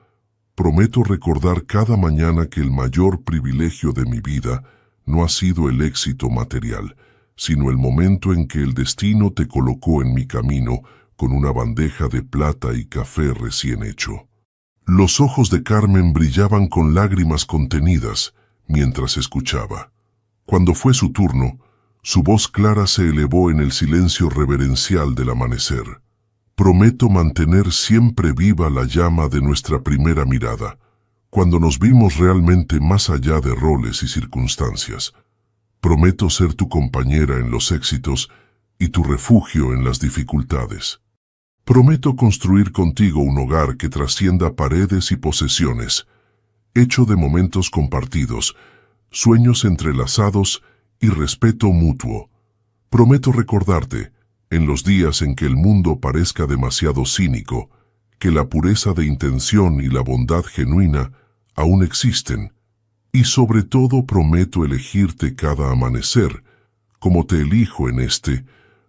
S1: prometo recordar cada mañana que el mayor privilegio de mi vida no ha sido el éxito material, sino el momento en que el destino te colocó en mi camino con una bandeja de plata y café recién hecho. Los ojos de Carmen brillaban con lágrimas contenidas mientras escuchaba. Cuando fue su turno, su voz clara se elevó en el silencio reverencial del amanecer. Prometo mantener siempre viva la llama de nuestra primera mirada, cuando nos vimos realmente más allá de roles y circunstancias. Prometo ser tu compañera en los éxitos y tu refugio en las dificultades. Prometo construir contigo un hogar que trascienda paredes y posesiones, hecho de momentos compartidos, sueños entrelazados y respeto mutuo. Prometo recordarte, en los días en que el mundo parezca demasiado cínico, que la pureza de intención y la bondad genuina aún existen, y sobre todo prometo elegirte cada amanecer, como te elijo en este,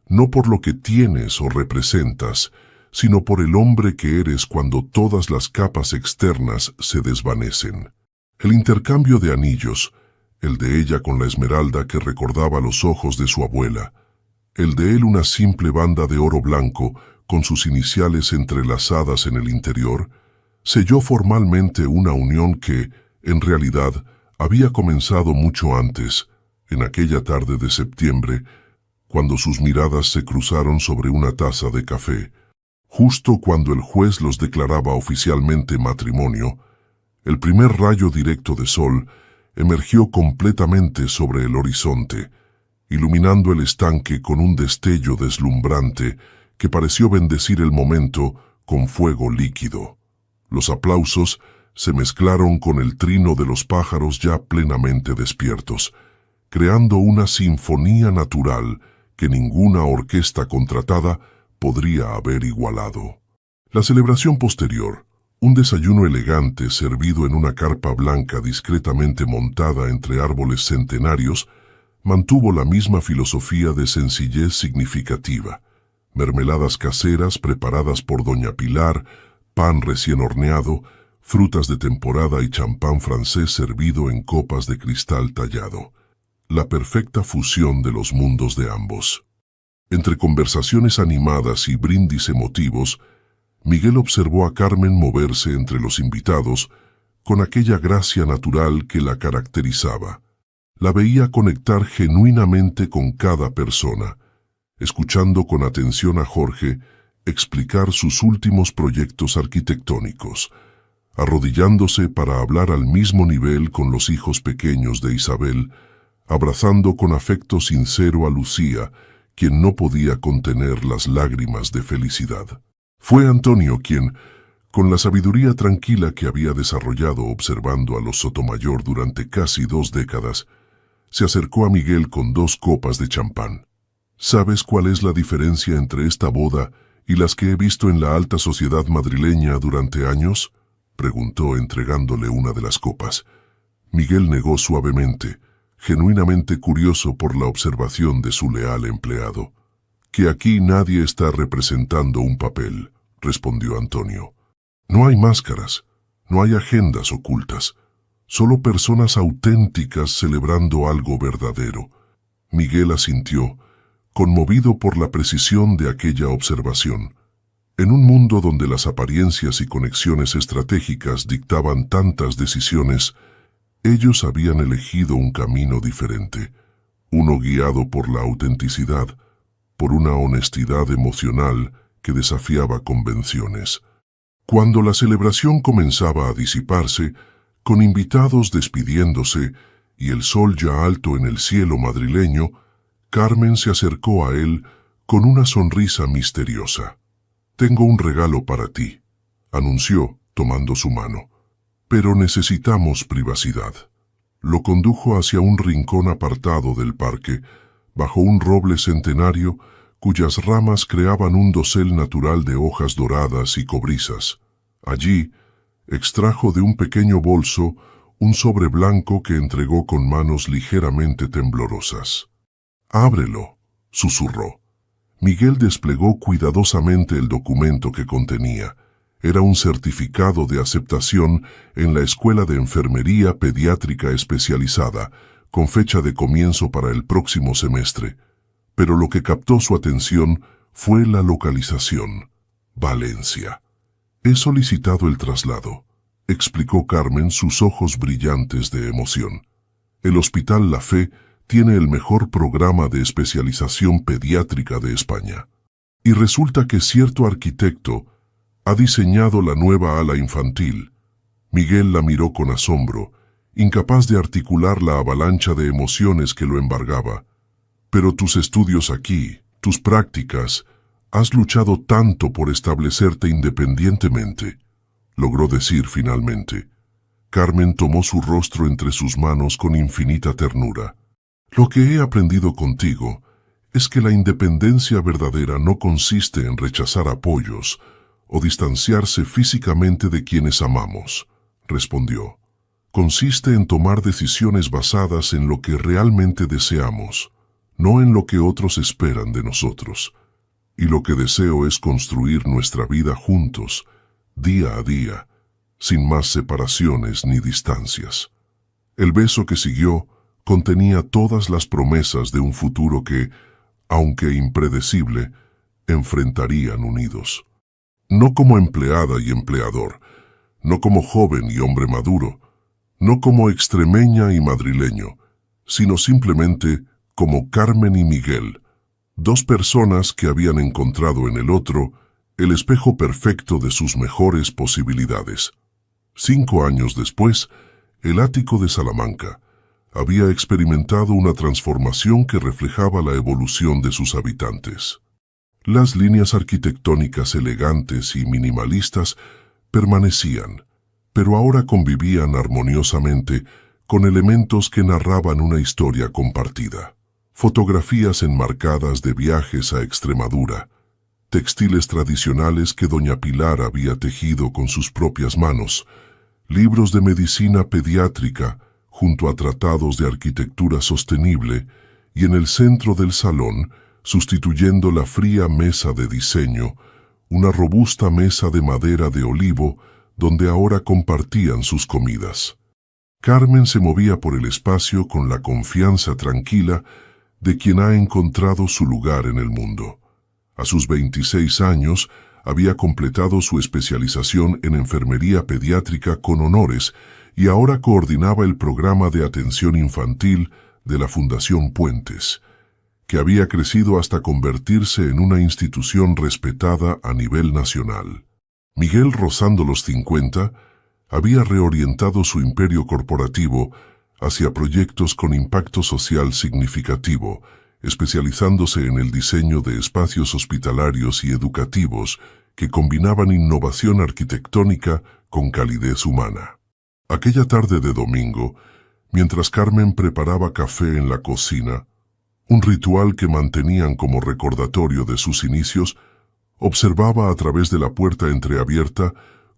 S1: no por lo que tienes o representas, sino por el hombre que eres cuando todas las capas externas se desvanecen. El intercambio de anillos, el de ella con la esmeralda que recordaba los ojos de su abuela, el de él una simple banda de oro blanco con sus iniciales entrelazadas en el interior, selló formalmente una unión que, en realidad, había comenzado mucho antes, en aquella tarde de septiembre, cuando sus miradas se cruzaron sobre una taza de café. Justo cuando el juez los declaraba oficialmente matrimonio, el primer rayo directo de sol emergió completamente sobre el horizonte, iluminando el estanque con un destello deslumbrante que pareció bendecir el momento con fuego líquido. Los aplausos se mezclaron con el trino de los pájaros ya plenamente despiertos, creando una sinfonía natural que ninguna orquesta contratada podría haber igualado. La celebración posterior, un desayuno elegante servido en una carpa blanca discretamente montada entre árboles centenarios, mantuvo la misma filosofía de sencillez significativa. Mermeladas caseras preparadas por doña Pilar, pan recién horneado, frutas de temporada y champán francés servido en copas de cristal tallado. La perfecta fusión de los mundos de ambos. Entre conversaciones animadas y brindis emotivos, Miguel observó a Carmen moverse entre los invitados con aquella gracia natural que la caracterizaba. La veía conectar genuinamente con cada persona, escuchando con atención a Jorge explicar sus últimos proyectos arquitectónicos, arrodillándose para hablar al mismo nivel con los hijos pequeños de Isabel, abrazando con afecto sincero a Lucía, quien no podía contener las lágrimas de felicidad. Fue Antonio quien, con la sabiduría tranquila que había desarrollado observando a los Sotomayor durante casi 2 décadas, se acercó a Miguel con 2 copas de champán. ¿Sabes cuál es la diferencia entre esta boda y las que he visto en la alta sociedad madrileña durante años?, preguntó entregándole una de las copas. Miguel negó suavemente, genuinamente curioso por la observación de su leal empleado. Que aquí nadie está representando un papel, respondió Antonio. No hay máscaras, no hay agendas ocultas, solo personas auténticas celebrando algo verdadero. Miguel asintió, conmovido por la precisión de aquella observación. En un mundo donde las apariencias y conexiones estratégicas dictaban tantas decisiones, ellos habían elegido un camino diferente, uno guiado por la autenticidad, por una honestidad emocional que desafiaba convenciones. Cuando la celebración comenzaba a disiparse, con invitados despidiéndose y el sol ya alto en el cielo madrileño, Carmen se acercó a él con una sonrisa misteriosa. «Tengo un regalo para ti», anunció, tomando su mano. «Pero necesitamos privacidad». Lo condujo hacia un rincón apartado del parque, bajo un roble centenario cuyas ramas creaban un dosel natural de hojas doradas y cobrizas. Allí, extrajo de un pequeño bolso un sobre blanco que entregó con manos ligeramente temblorosas. «Ábrelo», susurró. Miguel desplegó cuidadosamente el documento que contenía. Era un certificado de aceptación en la Escuela de Enfermería Pediátrica Especializada, con fecha de comienzo para el próximo semestre. Pero lo que captó su atención fue la localización: Valencia. «He solicitado el traslado», explicó Carmen, sus ojos brillantes de emoción. «El Hospital La Fe tiene el mejor programa de especialización pediátrica de España. Y resulta que cierto arquitecto ha diseñado la nueva ala infantil». Miguel la miró con asombro, incapaz de articular la avalancha de emociones que lo embargaba. «Pero tus estudios aquí, tus prácticas, has luchado tanto por establecerte independientemente», logró decir finalmente. Carmen tomó su rostro entre sus manos con infinita ternura. «Lo que he aprendido contigo es que la independencia verdadera no consiste en rechazar apoyos o distanciarse físicamente de quienes amamos», respondió. «Consiste en tomar decisiones basadas en lo que realmente deseamos, no en lo que otros esperan de nosotros. Y lo que deseo es construir nuestra vida juntos, día a día, sin más separaciones ni distancias». El beso que siguió contenía todas las promesas de un futuro que, aunque impredecible, enfrentarían unidos. No como empleada y empleador, no como joven y hombre maduro, no como extremeña y madrileño, sino simplemente como Carmen y Miguel, 2 personas que habían encontrado en el otro el espejo perfecto de sus mejores posibilidades. 5 años después, el ático de Salamanca había experimentado una transformación que reflejaba la evolución de sus habitantes. Las líneas arquitectónicas elegantes y minimalistas permanecían, pero ahora convivían armoniosamente con elementos que narraban una historia compartida. Fotografías enmarcadas de viajes a Extremadura, textiles tradicionales que doña Pilar había tejido con sus propias manos, libros de medicina pediátrica junto a tratados de arquitectura sostenible, y en el centro del salón, sustituyendo la fría mesa de diseño, una robusta mesa de madera de olivo donde ahora compartían sus comidas. Carmen se movía por el espacio con la confianza tranquila de quien ha encontrado su lugar en el mundo. A sus 26 años había completado su especialización en enfermería pediátrica con honores y ahora coordinaba el programa de atención infantil de la Fundación Puentes, que había crecido hasta convertirse en una institución respetada a nivel nacional. Miguel, rozando los 50, había reorientado su imperio corporativo hacia proyectos con impacto social significativo, especializándose en el diseño de espacios hospitalarios y educativos que combinaban innovación arquitectónica con calidez humana. Aquella tarde de domingo, mientras Carmen preparaba café en la cocina, un ritual que mantenían como recordatorio de sus inicios, observaba a través de la puerta entreabierta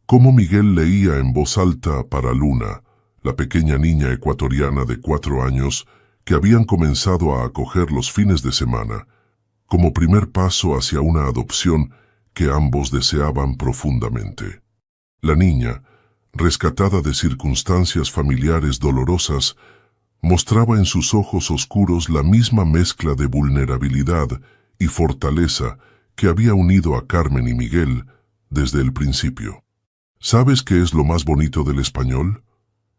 S1: cómo Miguel leía en voz alta para Luna, la pequeña niña ecuatoriana de 4 años que habían comenzado a acoger los fines de semana, como primer paso hacia una adopción que ambos deseaban profundamente. La niña, rescatada de circunstancias familiares dolorosas, mostraba en sus ojos oscuros la misma mezcla de vulnerabilidad y fortaleza que había unido a Carmen y Miguel desde el principio. ¿Sabes qué es lo más bonito del español?,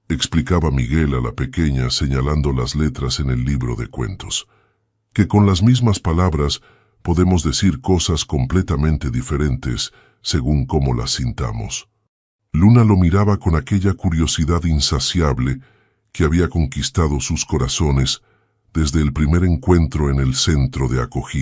S1: explicaba Miguel a la pequeña señalando las letras en el libro de cuentos. Que con las mismas palabras podemos decir cosas completamente diferentes según cómo las sintamos. Luna lo miraba con aquella curiosidad insaciable que había conquistado sus corazones desde el primer encuentro en el centro de acogida.